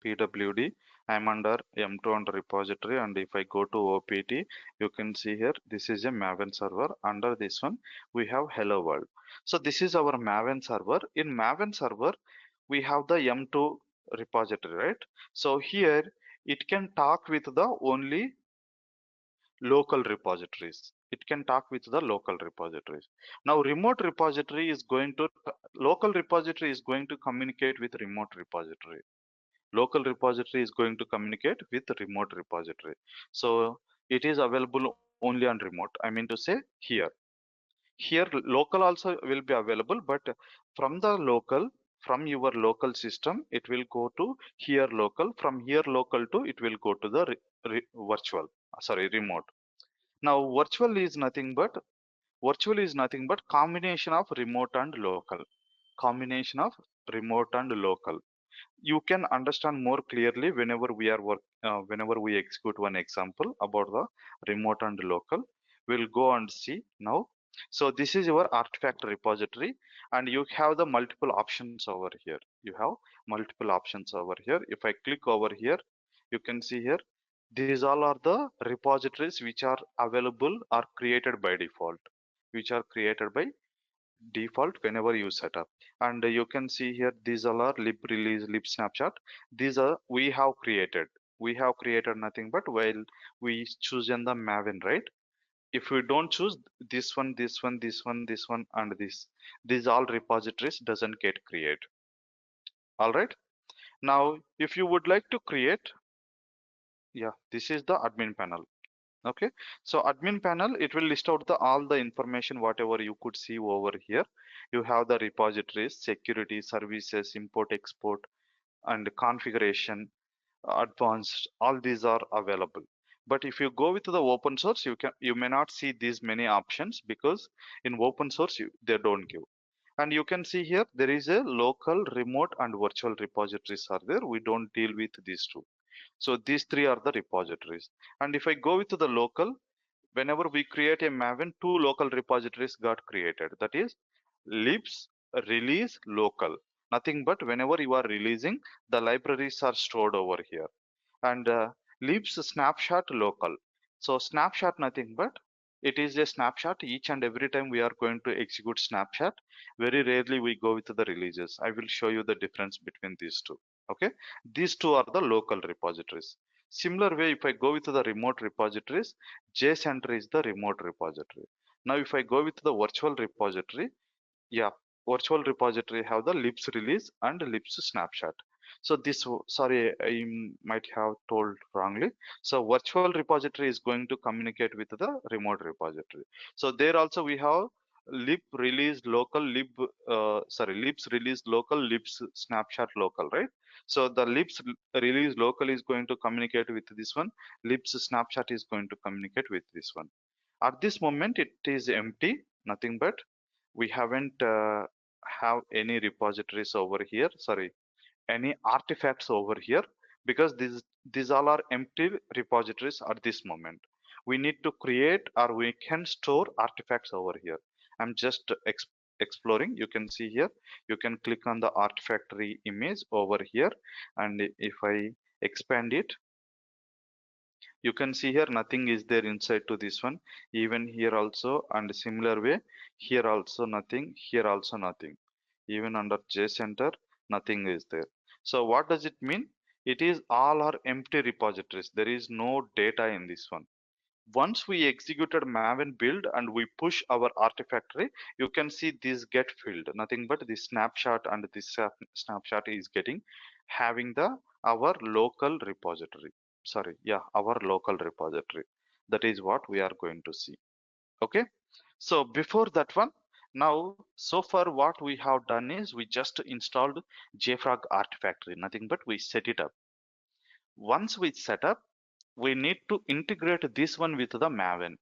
PWD. I'm under M2 under repository, and if I go to OPT, you can see here this is a Maven server. Under this one, we have Hello World. So this is our Maven server. In Maven server, we have the M2 repository, right? So here it can talk with the only local repositories. It can talk with the local repositories. Now remote repository is going to local repository is going to communicate with remote repository. Local repository is going to communicate with the remote repository. So it is available only on remote. I mean to say here. Here local also will be available, but from the local, from your local system, it will go to here local. From here local to it will go to the virtual, sorry, remote. Now virtual is nothing but combination of remote and local. Combination of remote and local. You can understand more clearly whenever we execute one example about the remote and local. We'll go and see now. So this is your artifact repository, and you have the multiple options over here. You have multiple options over here. If I click over here, you can see here, these all are the repositories which are available or created by default, which are created by default whenever you set up. And you can see here, these all are lib release, lib snapshot. These are we have created nothing but while we choose in the maven, right? If we don't choose this one, this one, this one, this one, and this, these all repositories doesn't get create. All right, now if you would like to create, yeah, this is the admin panel. Okay, so admin panel, it will list out the all the information whatever you could see over here. You have the repositories, security, services, import, export, and configuration, advanced. All these are available. But if you go with the open source, you may not see these many options because in open source they don't give. And you can see here there is a local, remote, and virtual repositories are there. We don't deal with these two. So these three are the repositories. And if I go with the local, whenever we create a Maven, two local repositories got created. That is libs release local. Nothing but whenever you are releasing, the libraries are stored over here. And libs snapshot local. So snapshot nothing but it is a snapshot. Each and every time we are going to execute snapshot, very rarely we go with the releases. I will show you the difference between these two. Okay, these two are the local repositories. Similar way, if I go with the remote repositories, JCenter is the remote repository. Now if I go with the virtual repository, yeah, virtual repository have the libs release and libs snapshot. So sorry, I might have told wrongly. So virtual repository is going to communicate with the remote repository. So there also we have lib release local, libs release local, libs snapshot local, right? So the release local is going to communicate with this one, libs snapshot is going to communicate with this one. At this moment it is empty, nothing but we haven't have any repositories over here, sorry, any artifacts over here, because these all are empty repositories at this moment. We need to create or we can store artifacts over here. I'm just exploring. You can see here, you can click on the Artifactory image over here, and if I expand it, you can see here nothing is there inside to this one. Even here also, and similar way, here also nothing, here also nothing. Even under JCenter, nothing is there. So what does it mean? It is all are empty repositories. There is no data in this one. Once we executed maven build and we push our artifactory, you can see this get filled. Nothing but this snapshot, and this snapshot is getting having the our local repository. Sorry, yeah, our local repository. That is what we are going to see. Okay, so before that one, now so far what we have done is we just installed JFrog Artifactory. Nothing but we set it up. Once we set up, we need to integrate this one with the Maven.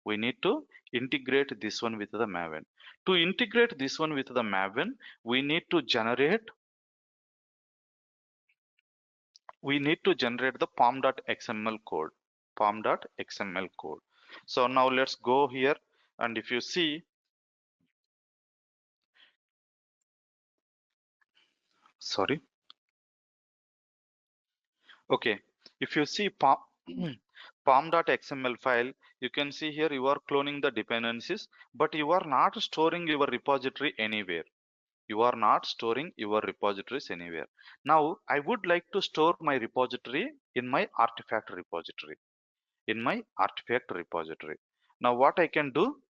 We need to integrate this one with the Maven. To integrate this one with the Maven, we need to generate the pom.xml code. Pom.xml code. So now let's go here, and if you see, sorry, okay, if you see pom.xml file, you can see here you are cloning the dependencies, but you are not storing your repository anywhere. You are not storing your repositories anywhere. Now I would like to store my repository in my artifact repository. In my artifact repository. Now what I can do,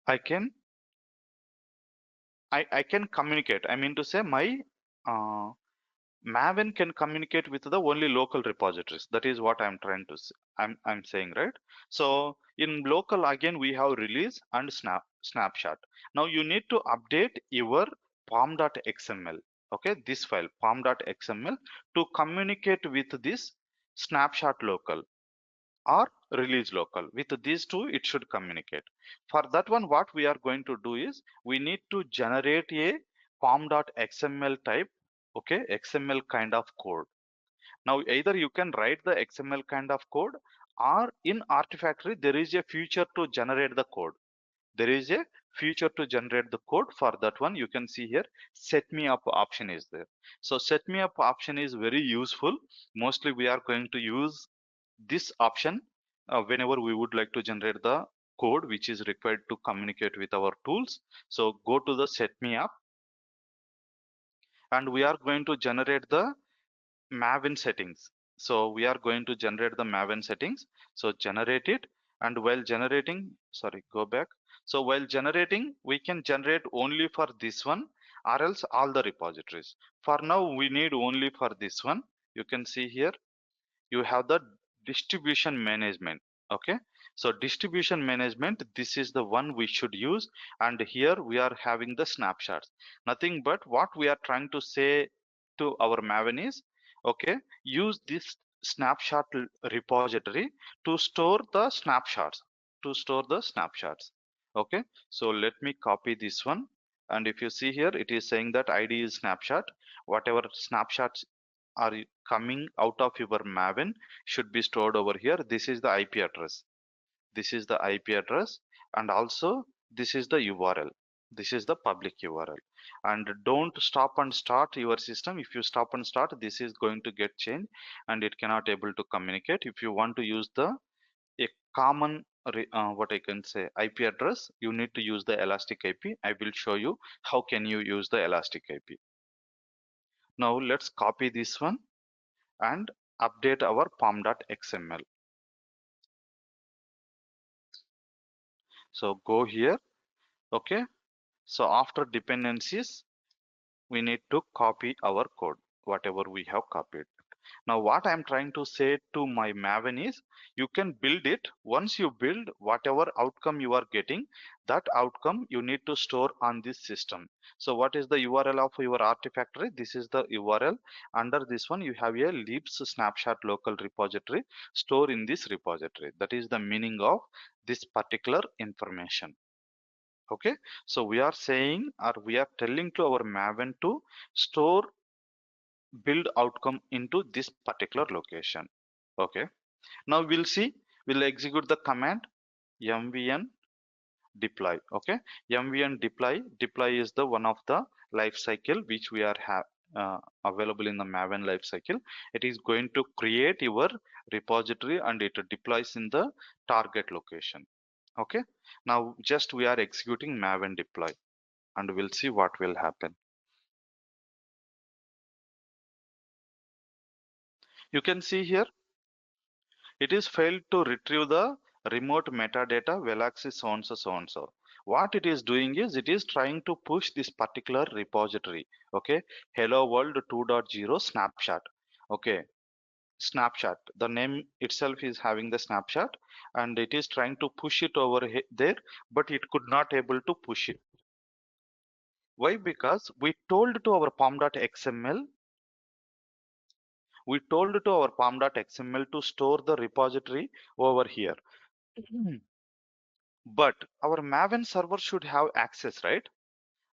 I can I can communicate. I mean to say my uh, Maven can communicate with the only local repositories. That is what I'm trying to say. I'm saying, right? So in local again we have release and snapshot. Now you need to update your pom.xml. Okay, this file pom.xml to communicate with this snapshot local or release local. With these two it should communicate. For that one, what we are going to do is we need to generate a pom.xml type Okay, XML kind of code. Now either you can write the XML kind of code, or in Artifactory there is a feature to generate the code. There is a feature to generate the code. For that one, you can see here set me up option is there. So set me up option is very useful. Mostly we are going to use this option whenever we would like to generate the code which is required to communicate with our tools. So go to the set me up, and we are going to generate the Maven settings. So we are going to generate the Maven settings. So generate it, and while generating, sorry, go back. So while generating, we can generate only for this one or else all the repositories. For now, we need only for this one. You can see here, you have the distribution management. Okay, so distribution management, this is the one we should use. And here we are having the snapshots. Nothing but what we are trying to say to our Maven is, okay, use this snapshot repository to store the snapshots, okay. So let me copy this one, and if you see here, it is saying that id is snapshot. Whatever snapshots are coming out of your Maven should be stored over here. This is the IP address. This is the IP address, and also this is the URL. This is the public URL. And don't stop and start your system. If you stop and start, this is going to get changed and it cannot able to communicate. If you want to use the a common what I can say IP address, you need to use the Elastic IP. I will show you how can you use the Elastic IP. Now let's copy this one and update our pom.xml. So go here. Okay, so after dependencies, we need to copy our code, whatever we have copied. Now what I'm trying to say to my Maven is, you can build it. Once you build, whatever outcome you are getting, that outcome you need to store on this system. So what is the URL of your Artifactory? This is the URL. Under this one, you have a libs snapshot local repository. Store in this repository. That is the meaning of this particular information. Okay, so we are saying, or we are telling to our Maven to store build outcome into this particular location. Okay, now we'll see, we'll execute the command mvn deploy. Okay, mvn deploy is the one of the life cycle which we are available in the Maven life cycle. It is going to create your repository and it deploys in the target location. Okay, now just we are executing Maven deploy and we'll see what will happen. You can see here it is failed to retrieve the remote metadata velox so and so so and so. What it is doing is it is trying to push this particular repository. Okay, hello world 2.0 snapshot. Okay, snapshot, the name itself is having the snapshot, and it is trying to push it over there, but it could not able to push it. Why? Because we told to our pom.xml, to store the repository over here. Mhm. But our Maven server should have access, right?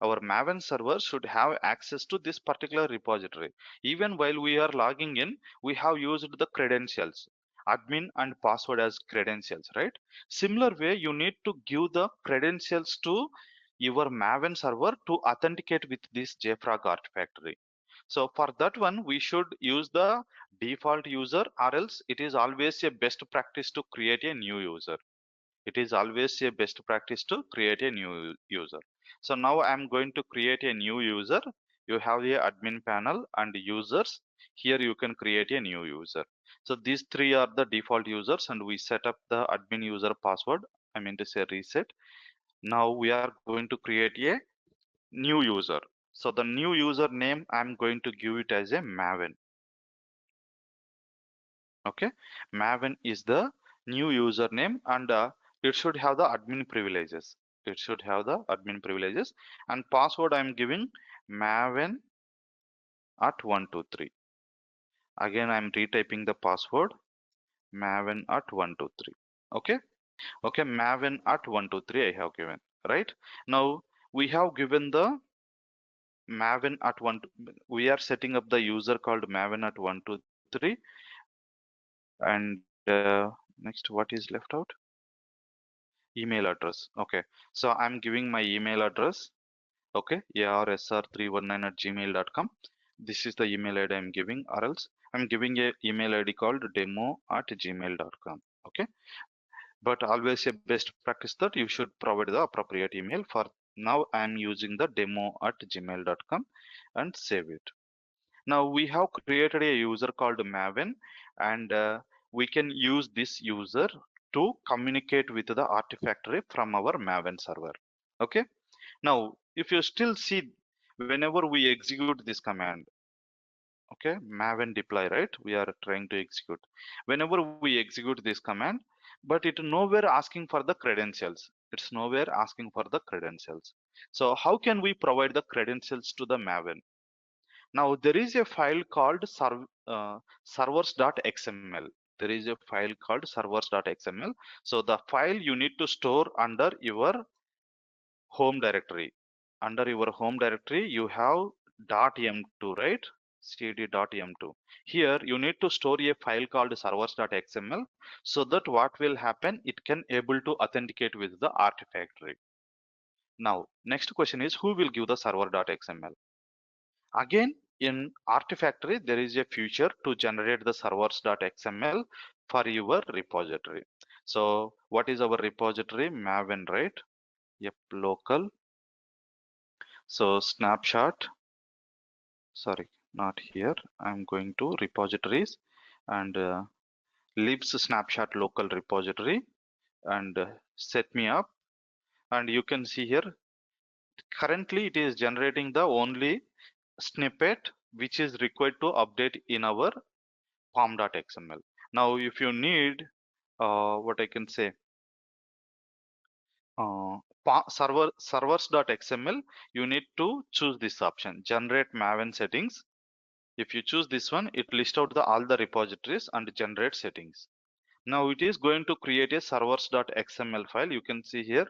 Our Maven server should have access to this particular repository. Even while we are logging in, we have used the credentials, admin and password as credentials, right? Similar way, you need to give the credentials to your Maven server to authenticate with this JFrog Artifactory. So for that one, we should use the default user, or else it is always a best practice to create a new user. It is always a best practice to create a new user. So now I'm going to create a new user. You have a admin panel and users. Here you can create a new user. So these three are the default users, and we set up the admin user password. I mean to say reset. Now we are going to create a new user. So the new user name, I'm going to give it as a Maven. Okay, Maven is the new username, and it should have the admin privileges. It should have the admin privileges, and password I'm giving Maven at 123. Again, I'm retyping the password Maven at 123. Okay, okay, Maven at 123 I have given. Right now we have given the Maven at one. We are setting up the user called Maven at 123, and next, what is left out? Email address. Okay, so I'm giving my email address. Okay, arsr319@gmail.com. This is the email ID I'm giving, or else I'm giving a email ID called demo@gmail.com. Okay, but always a best practice that you should provide the appropriate email. For now, I'm using the demo@gmail.com and save it. Now we have created a user called Maven, and we can use this user to communicate with the Artifactory from our Maven server. Okay. Now, if you still see, whenever we execute this command, okay, Maven deploy, right? We are trying to execute. Whenever we execute this command, but it nowhere asking for the credentials. It's nowhere asking for the credentials. So how can we provide the credentials to the Maven? Now there is a file called servers.xml. There is a file called servers.xml. So the file you need to store under your home directory. Under your home directory, you have .m2, right? cd.m2. Here you need to store a file called servers.xml so that what will happen, it can able to authenticate with the Artifactory. Now, next question is who will give the server.xml? Again, in Artifactory, there is a feature to generate the servers.xml for your repository. So what is our repository? Maven, right? Yep, local. So snapshot, sorry, not here. I'm going to repositories and libs snapshot local repository and set me up. And you can see here, currently it is generating the only snippet which is required to update in our pom.xml. Now, if you need, what I can say, servers.xml, you need to choose this option, generate Maven settings. If you choose this one, it lists out all the repositories and generate settings. Now it is going to create a servers.xml file. You can see here,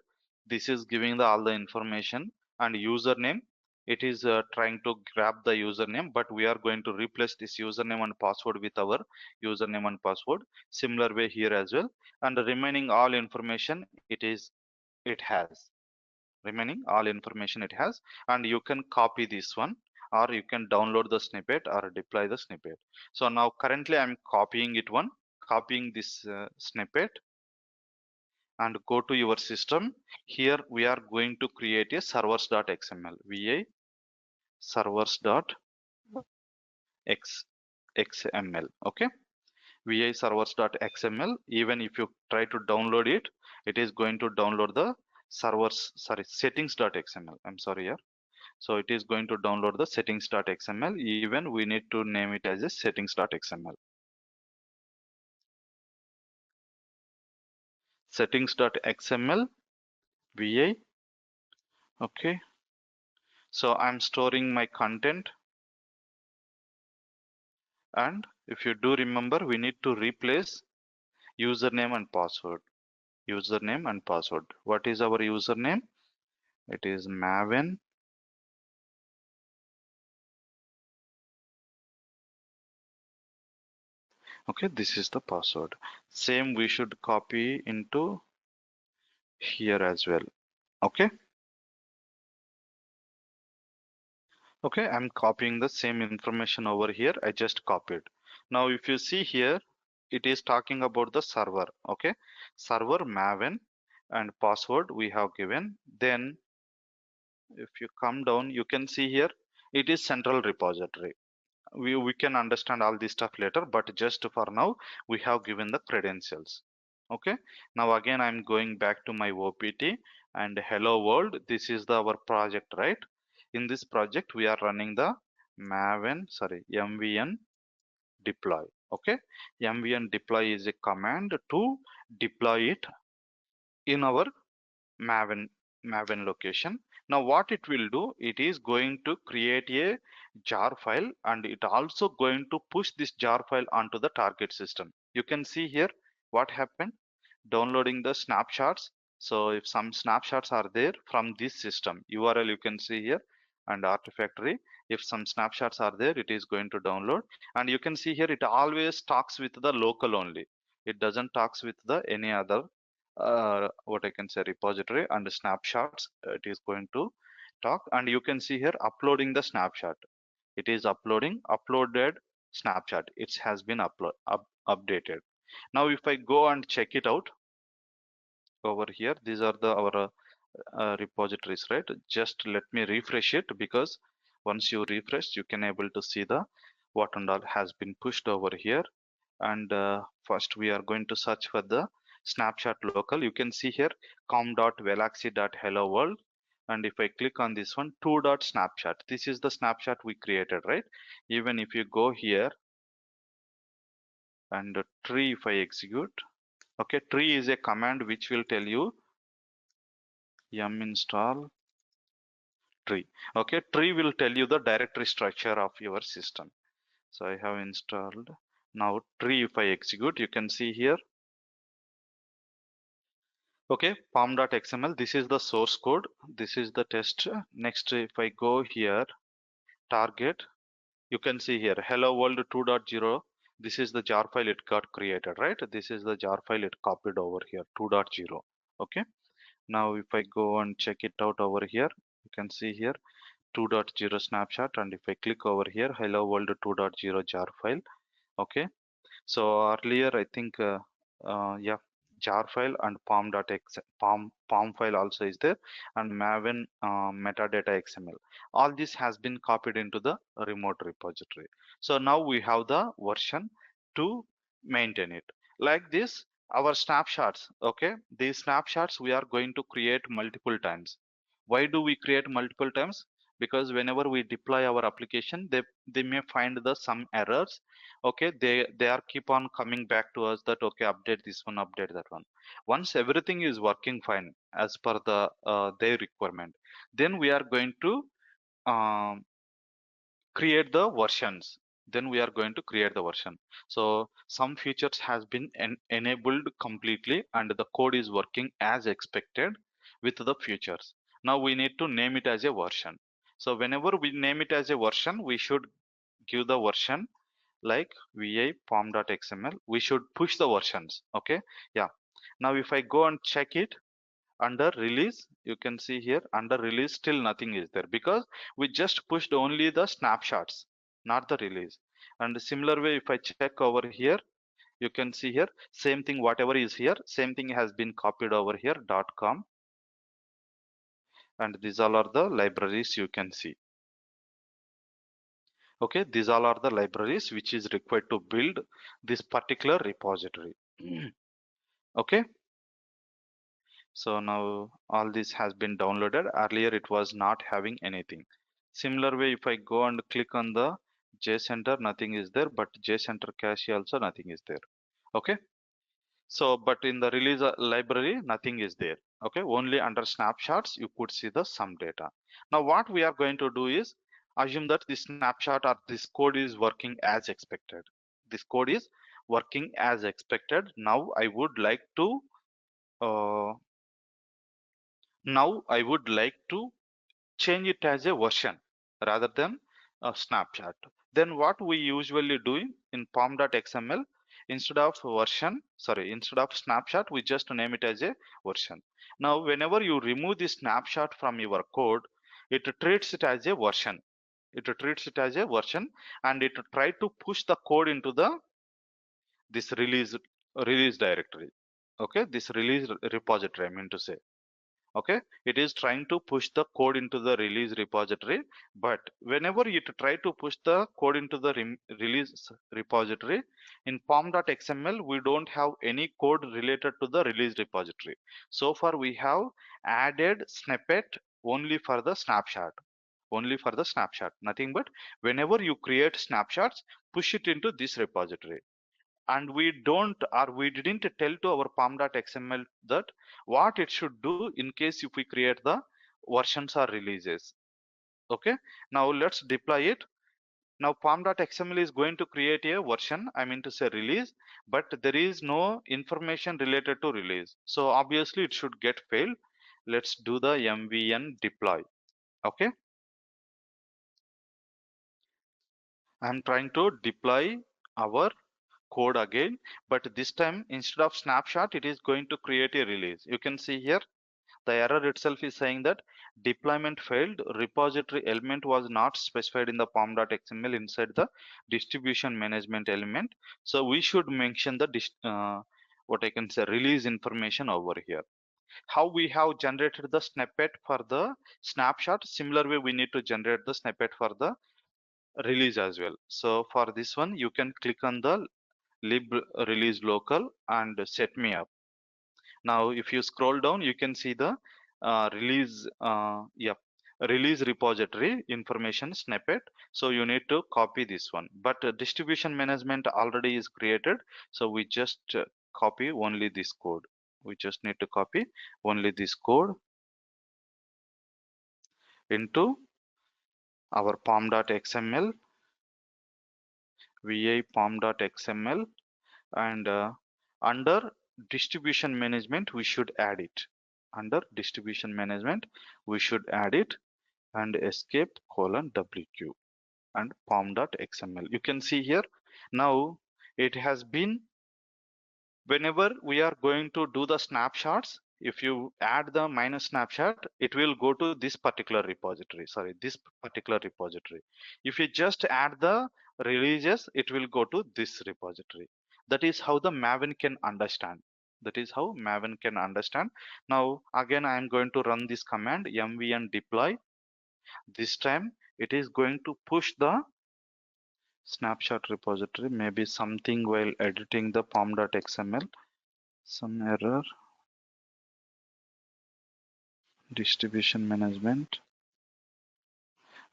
this is giving all the information and username. It is trying to grab the username, but we are going to replace this username and password with our username and password. Similar way here as well. And the remaining all information it has. Remaining all information it has, and you can copy this one, or you can download the snippet or deploy the snippet. So now currently I'm copying this snippet and go to your system. Here we are going to create a servers.xml, va servers.xml. Okay, va servers.xml. Even if you try to download it, it is going to download the settings.xml. I'm sorry here. So it is going to download the settings.xml. Even we need to name it as a settings.xml. Settings.xml va. Okay. So I'm storing my content. And if you do remember, we need to replace username and password. Username and password. What is our username? It is Maven. Okay, this is the password. Same we should copy into here as well. Okay. Okay, I'm copying the same information over here. I just copied. Now, if you see here, it is talking about the server. Okay, server Maven and password we have given. Then if you come down, you can see here, it is central repository. We can understand all this stuff later, but just for now, we have given the credentials. Okay, now again, I'm going back to my OPT and hello world. This is our project, right? In this project, we are running the MVN deploy. Okay, MVN deploy is a command to deploy it in our Maven location. Now what it will do, it is going to create a jar file and it also going to push this jar file onto the target system. You can see here what happened, downloading the snapshots. So if some snapshots are there from this system URL, you can see here and Artifactory. If some snapshots are there, it is going to download. And you can see here, it always talks with the local only. It doesn't talks with the any other, what I can say, repository and snapshots. It is going to talk. And you can see here, uploading the snapshot. It is uploaded snapshot. It has been updated. Now, if I go and check it out over here, these are the our repositories, right? Just let me refresh it, because once you refresh, you can able to see the what and all has been pushed over here. And first we are going to search for the snapshot local. You can see here com.velaxy.hello world. And if I click on this one, 2.snapshot, this is the snapshot we created, right? Even if you go here and tree, if I execute, okay, tree is a command which will tell you yum install tree. Okay, tree will tell you the directory structure of your system. So I have installed. Now tree, if I execute, you can see here, okay, pom.xml, this is the source code, this is the test. Next, if I go here, target, you can see here, hello world 2.0, this is the jar file it got created, right? This is the jar file it copied over here, 2.0. Okay, now if I go and check it out over here, you can see here 2.0 snapshot. And if I click over here, hello world 2.0 jar file. Okay, so earlier I think yeah, jar file and pom file also is there, and maven metadata xml, all this has been copied into the remote repository. So now we have the version to maintain it like this. Our snapshots, okay, these snapshots we are going to create multiple times. Why do we create multiple times? Because whenever we deploy our application, they may find the some errors. Okay, they are keep on coming back to us that, okay, update this one, update that one. Once everything is working fine as per the their requirement, then we are going to um, create the versions. Then we are going to create the version. So some features has been enabled completely and the code is working as expected with the features. Now we need to name it as a version. So whenever we name it as a version, we should give the version like vi pom.xml. We should push the versions. Okay, yeah. Now if I go and check it under release, you can see here under release still nothing is there, because we just pushed only the snapshots, not the release. And similar way, if I check over here, you can see here same thing, whatever is here, same thing has been copied over here .com. And these all are the libraries you can see. Okay, these all are the libraries which is required to build this particular repository. Okay, so now all this has been downloaded. Earlier it was not having anything. Similar way, if I go and click on the JCenter, nothing is there, but JCenter cache also nothing is there. Okay, so but in the release library nothing is there. Okay, only under snapshots you could see the some data. Now what we are going to do is assume that this snapshot or this code is working as expected. This code is working as expected. Now I would like to uh, change it as a version rather than a snapshot. Then what we usually do in pom.xml, instead of snapshot, we just name it as a version. Now, whenever you remove the snapshot from your code, it treats it as a version. It treats it as a version, and it try to push the code into the this release directory. Okay, this release repository, I mean to say. Okay, it is trying to push the code into the release repository, but whenever you try to push the code into the release repository in pom.xml, we don't have any code related to the release repository. So far we have added snippet only for the snapshot, nothing but whenever you create snapshots, push it into this repository. And we didn't tell to our pom.xml that what it should do in case if we create the versions or releases. Okay, now let's deploy it. Now pom.xml is going to create a version, I mean to say release, but there is no information related to release, so obviously it should get failed. Let's do the mvn deploy. Okay, I'm trying to deploy our code again, but this time instead of snapshot, it is going to create a release. You can see here the error itself is saying that deployment failed. Repository element was not specified in the pom.xml inside the distribution management element. So we should mention the what I can say release information over here. How we have generated the snippet for the snapshot, similar way we need to generate the snippet for the release as well. So for this one, you can click on the lib release local and set me up. Now, if you scroll down, you can see the release repository information snippet. So you need to copy this one. But distribution management already is created. So we just copy only this code. We just need to copy only this code into our pom.xml, vi pom.xml, and under distribution management we should add it. Under distribution management we should add it, and escape colon wq and pom.xml. You can see here now it has been, whenever we are going to do the snapshots, if you add the minus snapshot, it will go to this particular repository, sorry, this particular repository. If you just add the releases, it will go to this repository. That is how the Maven can understand. That is how Maven can understand. Now again I am going to run this command mvn deploy. This time it is going to push the snapshot repository, maybe something while editing the pom.xml, some error. Distribution management.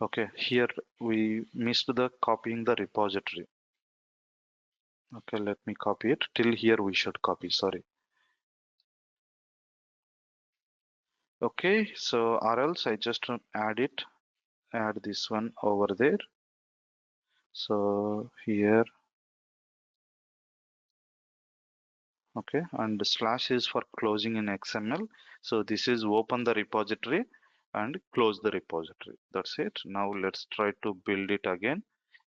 Okay, here we missed the copying the repository. Okay, let me copy it. Till here we should copy, sorry. Okay, so or else I just add it, add this one over there. So here, okay, and the slash is for closing in XML. So this is open the repository and close the repository. That's it. Now let's try to build it again.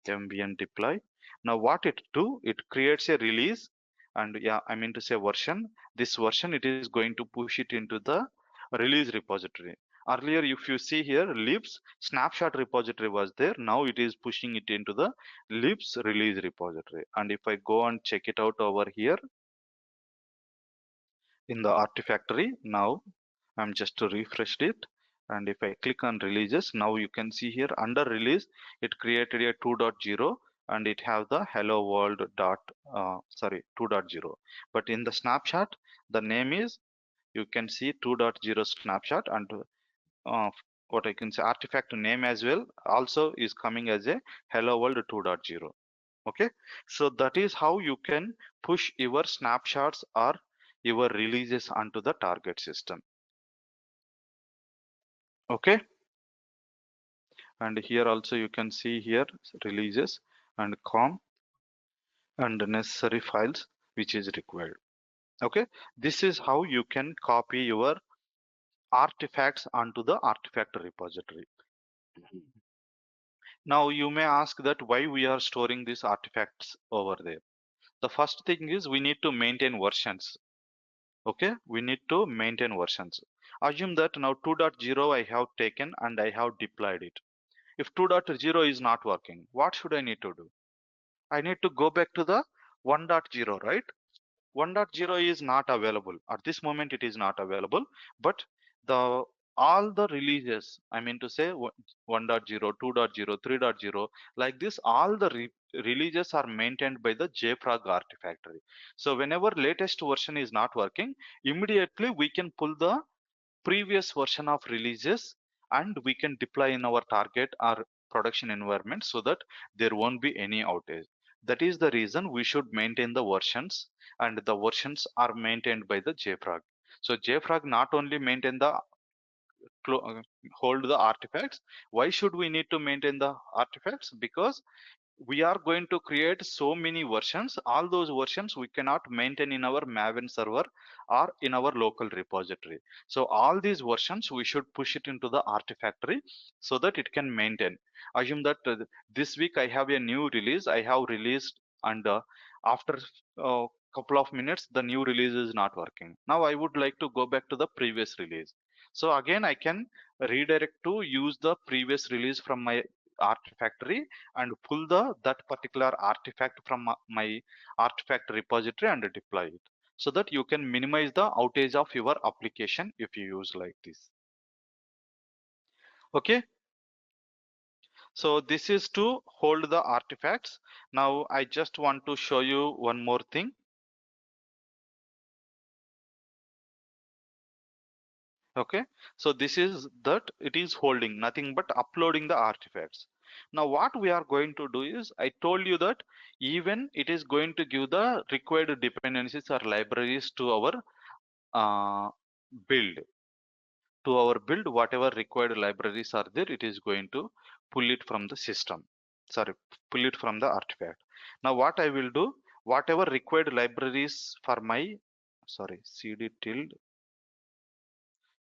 Ambient deploy. Now what it do, it creates a release, and yeah, I mean to say version. This version, it is going to push it into the release repository. Earlier, if you see here, libs snapshot repository was there. Now it is pushing it into the libs release repository. And if I go and check it out over here in the Artifactory, now I'm just to refresh it. And if I click on releases, now you can see here under release, it created a 2.0 and it have the hello world dot, sorry, 2.0. But in the snapshot, the name is, you can see 2.0 snapshot, and uh, what I can say artifact name as well also is coming as a hello world 2.0. Okay, so that is how you can push your snapshots or your releases onto the target system. Okay, and here also you can see here releases and com and necessary files which is required. Okay, this is how you can copy your artifacts onto the artifact repository. Now you may ask that why we are storing these artifacts over there. The first thing is we need to maintain versions. Okay, we need to maintain versions. Assume that now 2.0 I have taken and I have deployed it. If 2.0 is not working, what should I need to do? I need to go back to the 1.0, right? 1.0 is not available at this moment. It is not available, but the all the releases, I mean to say 1.0, 2.0, 3.0, like this, all the releases are maintained by the JFrog Artifactory. So whenever latest version is not working, immediately we can pull the previous version of releases and we can deploy in our target or production environment so that there won't be any outage. That is the reason we should maintain the versions, and the versions are maintained by the JFrog. So JFrog not only maintain the hold the artifacts. Why should we need to maintain the artifacts? Because we are going to create so many versions. All those versions we cannot maintain in our Maven server or in our local repository. So all these versions we should push it into the Artifactory so that it can maintain. Assume that this week I have a new release I have released, and after a couple of minutes the new release is not working. Now I would like to go back to the previous release. So again I can redirect to use the previous release from my Artifactory and pull that particular artifact from my artifact repository and deploy it, so that you can minimize the outage of your application if you use like this. Okay, so this is to hold the artifacts. Now I just want to show you one more thing. Okay, so this is that it is holding nothing but uploading the artifacts. Now what we are going to do is, I told you that even it is going to give the required dependencies or libraries to our uh, build. To our build, whatever required libraries are there, it is going to pull it from the system, sorry, pull it from the artifact. Now what I will do, whatever required libraries for my, sorry, cd tilde,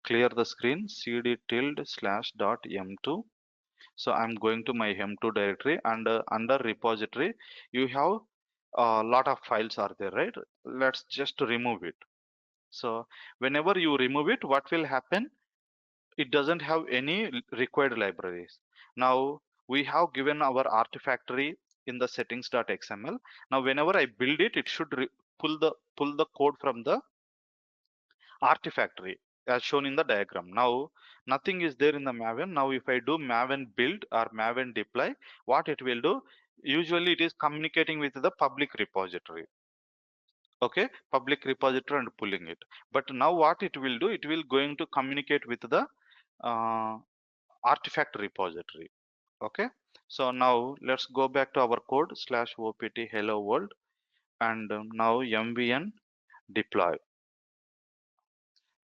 clear the screen, cd tilde slash dot m2. So I'm going to my m2 directory, and under repository you have a lot of files are there, right? Let's just remove it. So whenever you remove it, what will happen, it doesn't have any required libraries. Now we have given our artifactory in the settings.xml. Now whenever I build it, it should pull the code from the artifactory as shown in the diagram. Now nothing is there in the Maven. Now if I do Maven build or Maven deploy, what it will do, usually it is communicating with the public repository. Okay, public repository and pulling it. But now what it will do, it will going to communicate with the uh, artifact repository. Okay, so now let's go back to our code slash opt hello world, and now mvn deploy.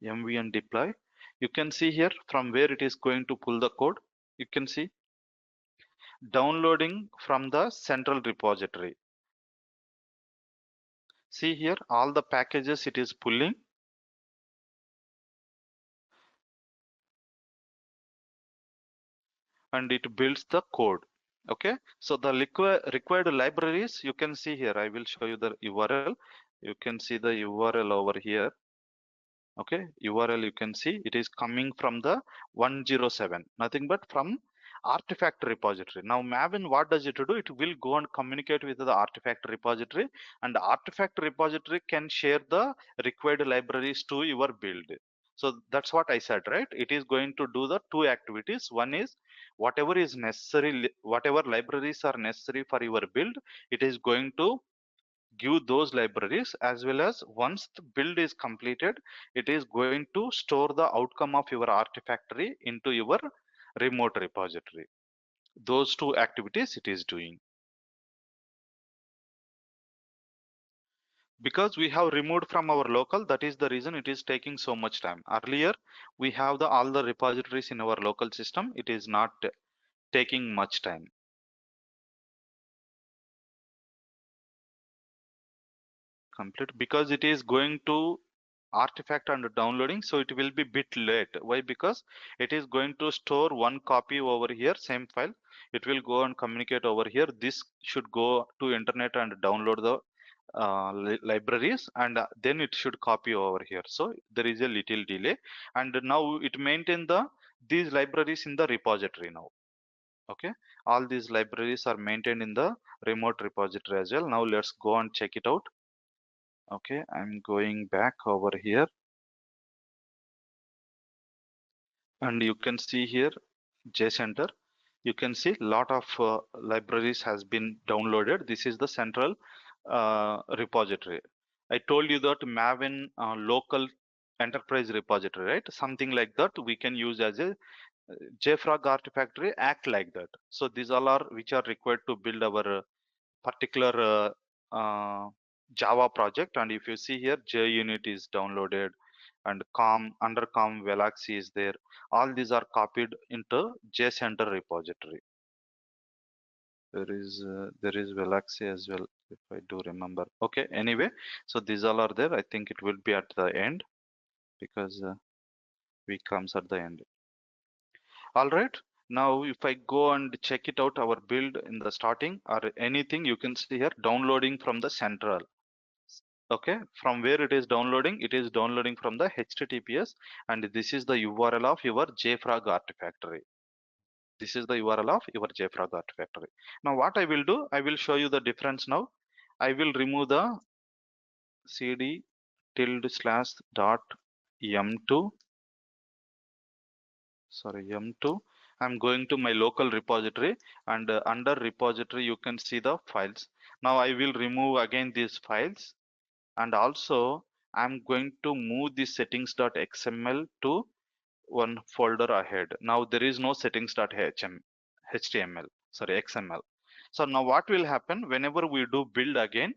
You can see here from where it is going to pull the code. You can see downloading from the central repository. See here all the packages it is pulling, and it builds the code. Okay, so the required libraries you can see here. I will show you the URL. You can see the URL over here. Okay, URL you can see it is coming from the 107, nothing but from artifact repository. Now Maven, what does it do? It will go and communicate with the artifact repository, and the artifact repository can share the required libraries to your build. So that's what I said, right? It is going to do the two activities. One is whatever is necessary, whatever libraries are necessary for your build, it is going to give those libraries, as well as once the build is completed, it is going to store the outcome of your artifactory into your remote repository. Those two activities it is doing. Because we have removed from our local, that is the reason it is taking so much time. Earlier we have the all the repositories in our local system, it is not taking much time. Complete, because it is going to artifact and downloading, so it will be bit late. Why? Because it is going to store one copy over here, same file, it will go and communicate over here. This should go to internet and download the libraries, and then it should copy over here. So there is a little delay, and now it maintain the these libraries in the repository now. Okay, all these libraries are maintained in the remote repository as well. Now let's go and check it out. Okay, I'm going back over here, and you can see here JCenter. You can see lot of libraries has been downloaded. This is the central repository. I told you that Maven local enterprise repository, right? Something like that we can use as a JFrog Artifactory act like that. So these all are which are required to build our particular Java project. And if you see here, JUnit is downloaded, and com under com Velox is there. All these are copied into JCenter repository. there is Veloxy as well, if I do remember. Okay, anyway, so these all are there. I think it will be at the end because we comes at the end. All right. Now, if I go and check it out, our build in the starting or anything, you can see here downloading from the central. Okay, from where it is downloading from the HTTPS, and this is the URL of your JFrog Artifactory. This is the URL of your JFrog Artifactory. Now, what I will do, I will show you the difference now. I will remove the cd tilde slash dot m2. Sorry, m2. I'm going to my local repository, and under repository you can see the files. Now I will remove again these files, and also I'm going to move the settings.xml to one folder ahead. Now there is no settings.html, sorry, XML. So now what will happen whenever we do build again,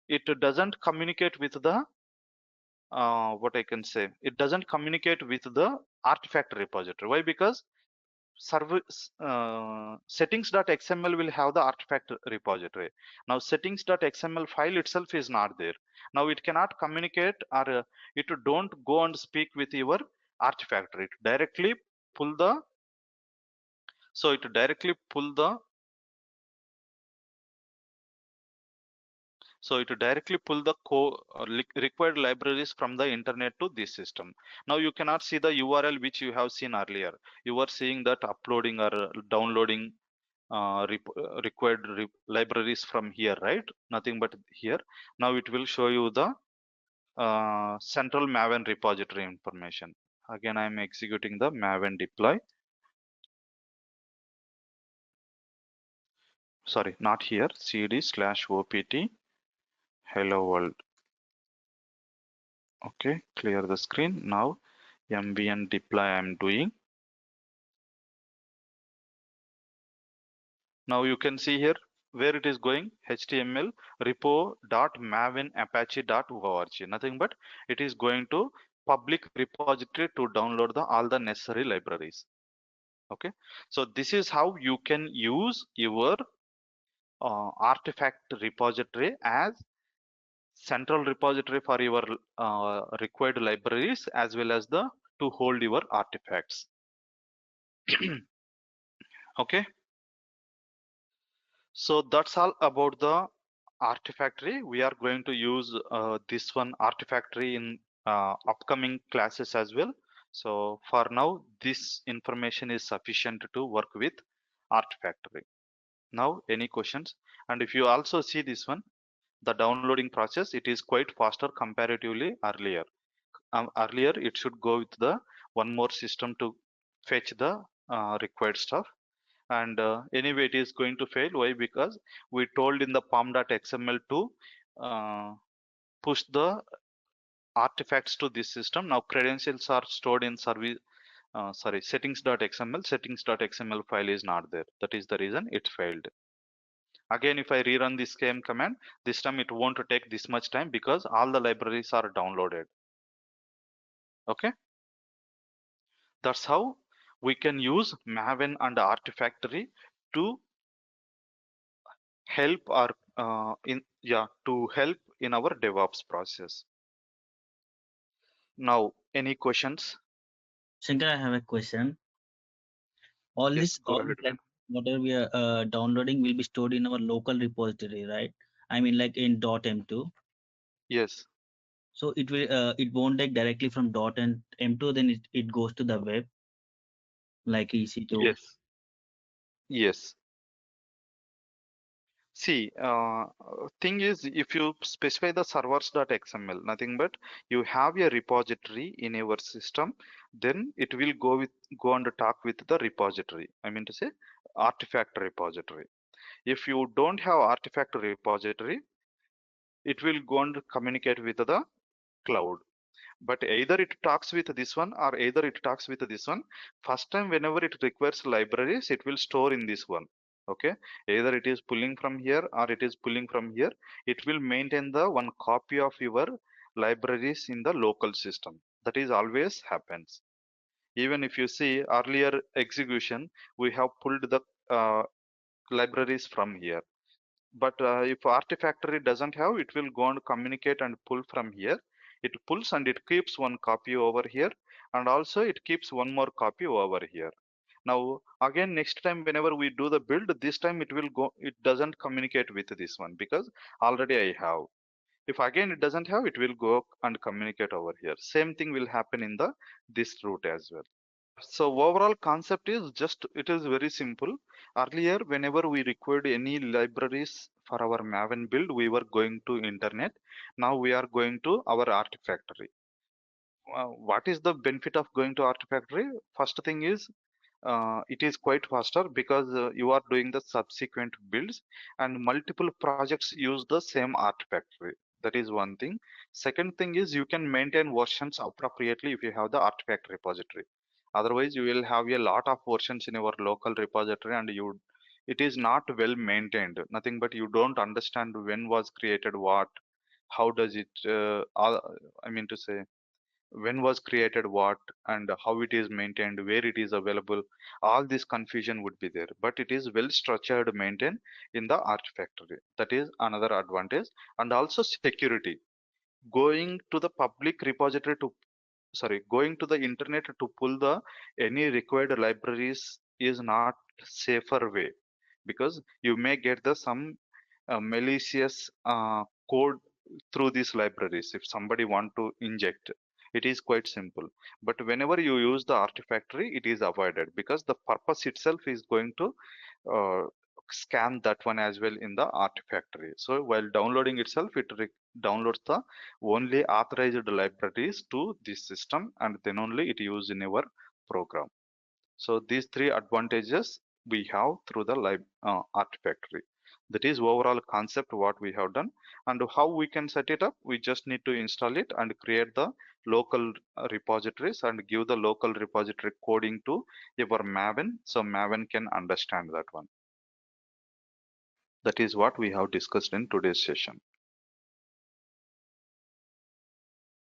it doesn't communicate with the what I can say, it doesn't communicate with the artifact repository. Why? Because service settings.xml will have the artifact repository. Now settings.xml file itself is not there. Now it cannot communicate, or it don't go and speak with your artifactory. It directly pull the, so it directly pull the, so it directly pull the required libraries from the internet to this system. Now you cannot see the URL which you have seen earlier. You were seeing that uploading or downloading required libraries from here, right? Nothing but here. Now it will show you the central Maven repository information. Again, I am executing the Maven deploy. Sorry, not here. cd/opt hello world. Okay, clear the screen. Now mbn deploy I am doing. Now you can see here where it is going, HTML repo.mavenapache.org. Nothing but it is going to public repository to download all the necessary libraries. Okay, so this is how you can use your artifact repository as central repository for your required libraries, as well as the to hold your artifacts. Okay, so that's all about the Artifactory. We are going to use this one Artifactory in upcoming classes as well. So for now, this information is sufficient to work with Artifactory. Now, any questions? And if you also see this one, the downloading process, it is quite faster comparatively earlier. Earlier, it should go with the one more system to fetch the required stuff. And anyway, it is going to fail. Why? Because we told in the pom.xml to push the artifacts to this system. Now credentials are stored in service, sorry, settings.xml. Settings.xml file is not there. That is the reason it failed. Again, if I rerun this same command, this time it won't take this much time because all the libraries are downloaded. Okay, that's how we can use Maven and Artifactory to help our to help in our DevOps process. Now, any questions? Shankar, I have a question. All Yes, this, go all ahead, like man. whatever we are downloading will be stored in our local repository, right? I mean, like in .m2. Yes, So it won't take directly from .m2, then it goes to the web like EC2. yes, yes. See, thing is, if you specify the servers.xml, nothing but you have a repository in your system, then it will go and talk with the repository. I mean to say, artifact repository. If you don't have artifact repository, it will go and communicate with the cloud. But either it talks with this one or either it talks with this one. First time whenever it requires libraries, it will store in this one. Okay, either it is pulling from here or it is pulling from here. It will maintain the one copy of your libraries in the local system. That is always happens. Even if you see earlier execution, we have pulled the libraries from here. But if Artifactory doesn't have, it will go and communicate and pull from here. It pulls and it keeps one copy over here, and also it keeps one more copy over here. Now again, next time whenever we do the build, this time it will go, it doesn't communicate with this one because already I have. If again it doesn't have, it will go and communicate over here. Same thing will happen in the this route as well. So overall concept is just, it is very simple. Earlier, whenever we required any libraries for our Maven build, we were going to internet. Now we are going to our Artifactory. What is the benefit of going to Artifactory? First thing is, it is quite faster because you are doing the subsequent builds and multiple projects use the same Artifactory. That is one thing. Second thing is you can maintain versions appropriately if you have the Artifact repository. Otherwise, you will have a lot of versions in your local repository and it is not well maintained. Nothing but you don't understand when was created what, how does it, I mean to say, when was created what and how it is maintained, where it is available. All this confusion would be there, but it is well structured, maintained in the Artifactory. That is another advantage. And also security. Going to the public repository to, sorry, going to the internet to pull the any required libraries is not safer way, because you may get the some malicious code through these libraries if somebody want to inject. It is quite simple, but whenever you use the Artifactory, it is avoided because the purpose itself is going to uh, scan that one as well in the Artifactory. So while downloading itself, it downloads the only authorized libraries to this system, and then only it used in our program. So these three advantages we have through the Artifactory. That is overall concept what we have done, and how we can set it up. We just need to install it and create the local repositories and give the local repository coding to your Maven, so Maven can understand that one. That is what we have discussed in today's session.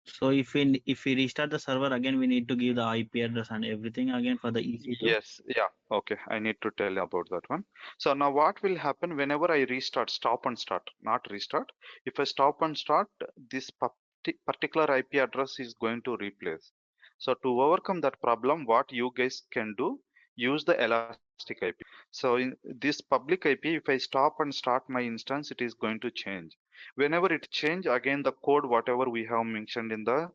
So if we restart the server again, we need to give the IP address and everything again for the EC2. Yes, yeah, okay. I need to tell about that one. So now what will happen whenever I restart, stop and start, not restart. If I stop and start, this particular IP address is going to replace. So to overcome that problem, what you guys can do, use the elastic IP. So in this public IP, if I stop and start my instance, it is going to change. Whenever it change, again the code, whatever we have mentioned in the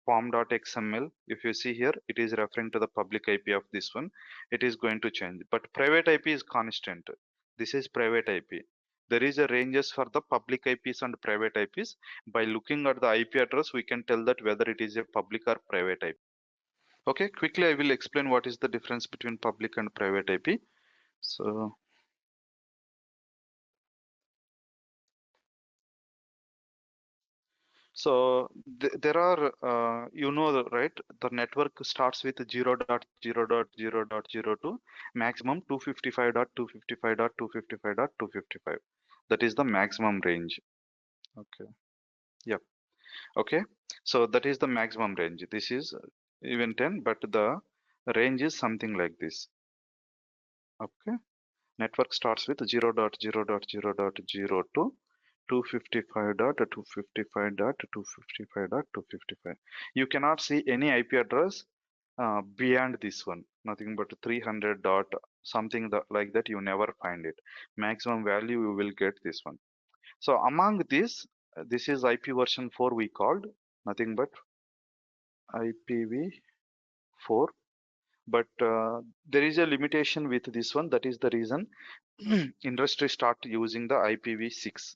form.xml, if you see here, it is referring to the public IP of this one. It is going to change, but private IP is constant. This is private IP. There is a ranges for the public IPs and private IPs. By looking at the IP address, we can tell that whether it is a public or private IP. Okay, quickly I will explain what is the difference between public and private IP. So there are, you know, right? The network starts with 0.0.0.02, maximum 255.255.255.255. That is the maximum range. Okay. Yep. Okay. So that is the maximum range. This is even 10, but the range is something like this. Okay. Network starts with 0.0.0.02. 255.255.255.255. You cannot see any IP address beyond this one. Nothing but 300 dot something like that. You never find it. Maximum value you will get this one. So among this, this is IP version 4 we called. Nothing but IPv4. But there is a limitation with this one. That is the reason industry start using the IPv6.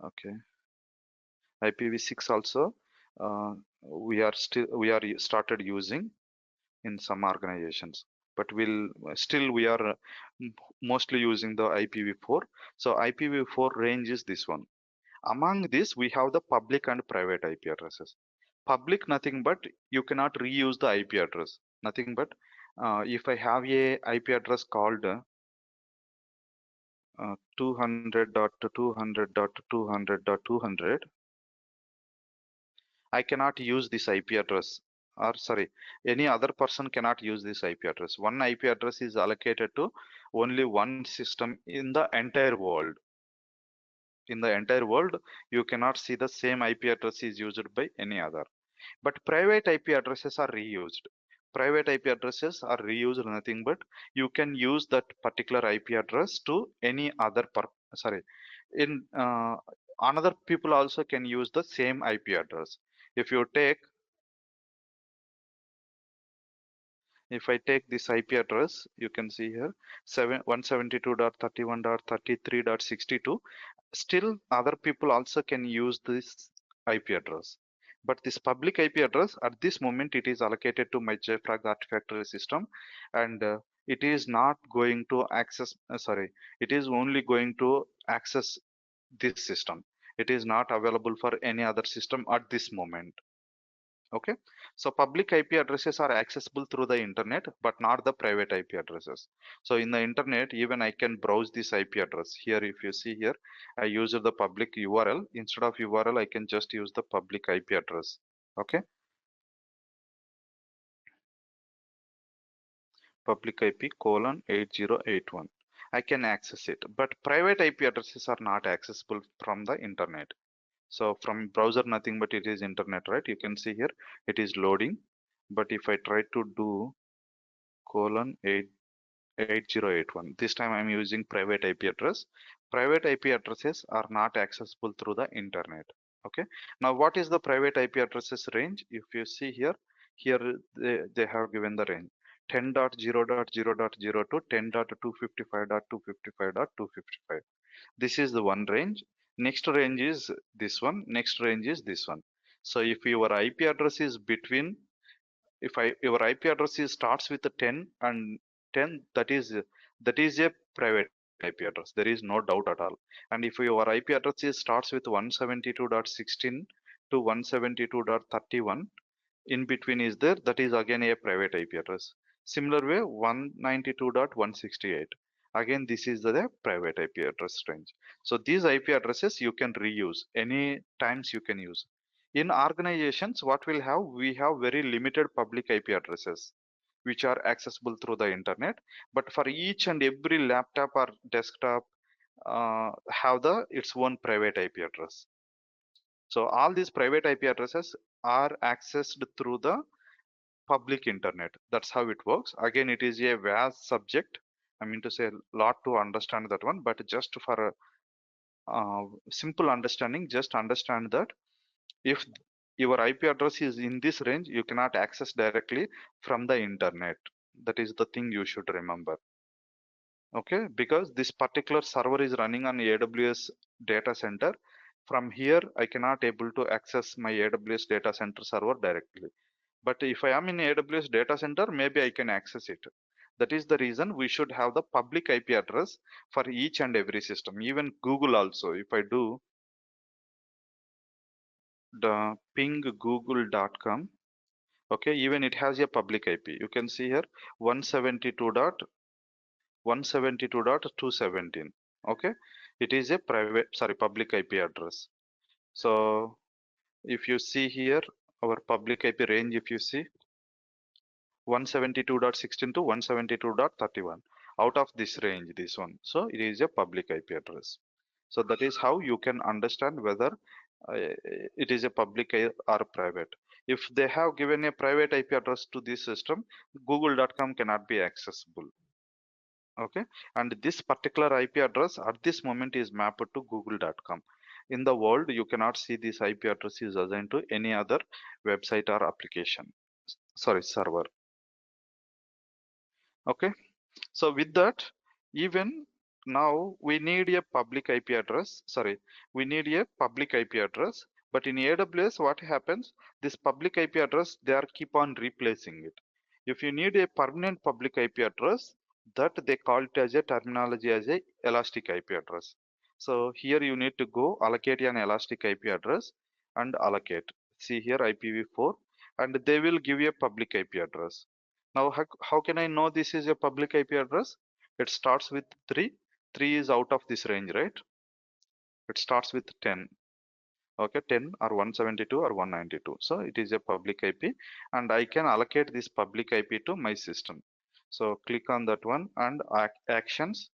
Okay. IPv6 also we are started using in some organizations, but we are mostly using the IPv4. So IPv4 range is this one. Among this, we have the public and private IP addresses. Public, nothing but you cannot reuse the IP address. Nothing but if I have a IP address called 200.200.200.200, I cannot use this IP address or sorry, any other person cannot use this IP address. One IP address is allocated to only one system in the entire world. In the entire world, you cannot see the same IP address is used by any other. But private IP addresses are reused. Private IP addresses are reused nothing but you can use that particular IP address to any other sorry, in another people also can use the same IP address. If you take, if I take this IP address, you can see here 172.31.33.62. Still, other people also can use this IP address. But this public IP address, at this moment, it is allocated to my JFrag Artifactory system, and it is not going to access, sorry, it is only going to access this system. It is not available for any other system at this moment. Okay, so public IP addresses are accessible through the internet, but not the private IP addresses. So in the internet, even I can browse this IP address. Here, if you see here, I use the public URL. Instead of URL, I can just use the public IP address. Okay, public IP colon 8081. I can access it, but private IP addresses are not accessible from the internet. So from browser, nothing but it is internet, right? You can see here, it is loading. But if I try to do colon 8081. This time I'm using private IP address. Private IP addresses are not accessible through the internet. Okay. Now, what is the private IP addresses range? If you see here, they have given the range 10.0.0.0 to 10.255.255.255. This is the one range. Next range is this one. Next range is this one. So if your IP address is between, if your IP address is starts with a 10 and 10, that is a private IP address. There is no doubt at all. And if your IP address is starts with 172.16 to 172.31, in between is there, that is again a private IP address. Similar way, 192.168. Again, this is the private IP address range. So these IP addresses you can reuse any times you can use. In organizations, what we'll have, we have very limited public IP addresses which are accessible through the internet. But for each and every laptop or desktop, have its own private IP address. So all these private IP addresses are accessed through the public internet. That's how it works. Again, it is a vast subject. I mean to say a lot to understand that one, but just for a simple understanding, just understand that if your IP address is in this range, you cannot access directly from the internet. That is the thing you should remember. Okay, because this particular server is running on AWS data center. From here, I cannot able to access my AWS data center server directly. But if I am in AWS data center, maybe I can access it. That is the reason we should have the public IP address for each and every system. Even Google also, if I do the ping google.com, okay, even it has a public IP. You can see here 172.172.217. Okay, it is a private, sorry, public IP address. So if you see here, our public IP range, if you see 172.16 to 172.31, out of this range, this one, so it is a public IP address. So that is how you can understand whether it is a public or private. If they have given a private IP address to this system, google.com cannot be accessible. Okay, and this particular IP address at this moment is mapped to google.com. In the world, you cannot see this IP address is assigned to any other website or application, sorry, server. Okay, so with that, even now we need a public IP address, sorry, we need a public IP address, but in AWS what happens, this public IP address, they are keep on replacing it. If you need a permanent public IP address, that they call it as a terminology as a elastic IP address. So here you need to go allocate an elastic IP address and allocate. See here IPv4, and they will give you a public IP address. Now, how can I know this is a public IP address? It starts with 3. 3 is out of this range, right? It starts with 10. Okay, 10 or 172 or 192. So it is a public IP, and I can allocate this public IP to my system. So click on that one and actions.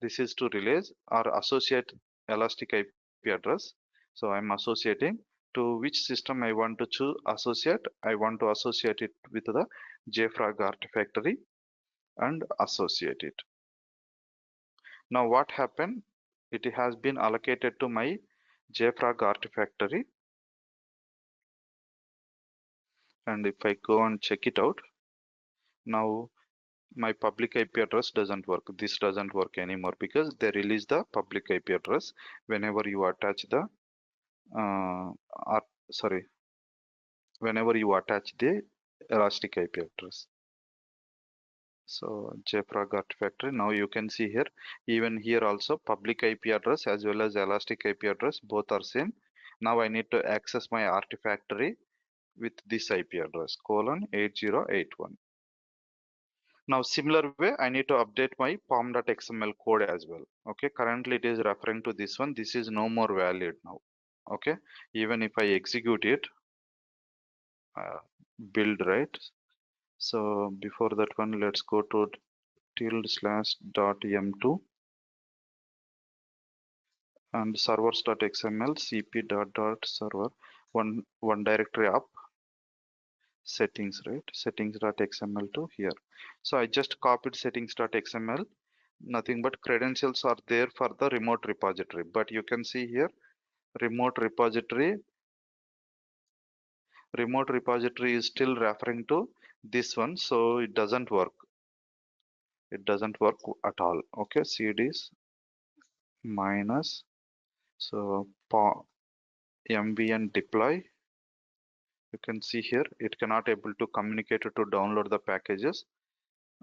This is to release or associate elastic IP address. So I'm associating to which system I want to choose associate. I want to associate it with the JFrog Artifactory and associate it. Now what happened? It has been allocated to my JFrog Artifactory, and if I go and check it out, now my public IP address doesn't work. This doesn't work anymore because they release the public IP address whenever you attach the sorry, whenever you attach the elastic IP address. So JFrog Artifactory, now you can see here, even here also public IP address as well as elastic IP address, both are same. Now I need to access my Artifactory with this IP address :8081. Now similar way, I need to update my pom.xml code as well. Okay, currently it is referring to this one. This is no more valid now. Okay, even if I execute it, build, right? So before that one, let's go to /.m2 and servers.xml cp.server one directory up settings, right? Settings.xml to here. So I just copied settings.xml. Nothing but credentials are there for the remote repository, but you can see here remote repository is still referring to this one, so it doesn't work. It doesn't work at all. Okay, cds minus, so mv and deploy. You can see here it cannot able to communicate to download the packages.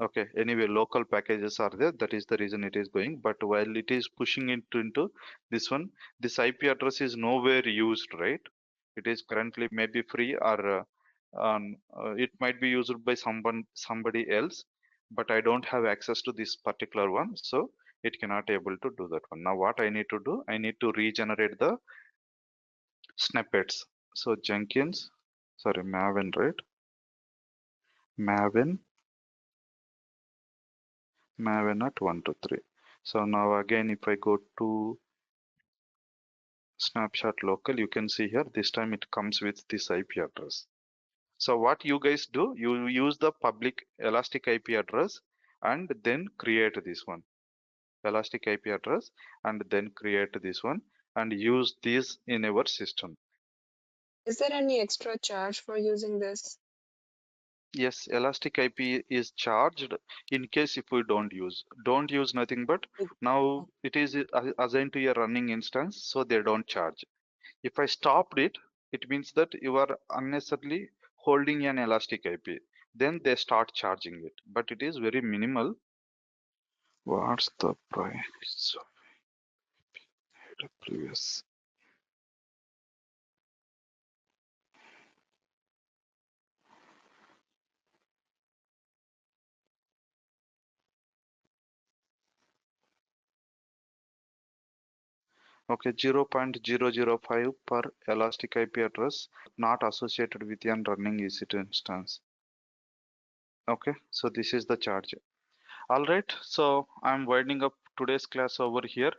Okay, anyway, local packages are there. That is the reason it is going. But while it is pushing it into this one, this IP address is nowhere used, right? It is currently maybe free, or it might be used by somebody else, but I don't have access to this particular one, so it cannot able to do that one. Now what I need to do, I need to regenerate the snippets. So Jenkins, sorry, Maven, right? Maven at 123. So now again, if I go to snapshot local, you can see here this time it comes with this IP address. So what you guys do, you use the public elastic IP address and then create this one, elastic IP address, and then create this one and use this in our system. Is there any extra charge for using this? Yes, elastic IP is charged in case if we don't use nothing, but now it is assigned to a running instance, so they don't charge. If I stopped it, it means that you are unnecessarily holding an elastic IP. Then they start charging it, but it is very minimal. What's the price of AWS? Okay, 0.005 per elastic IP address, not associated with an running EC2 instance. Okay, so this is the charge. All right, so I'm winding up today's class over here.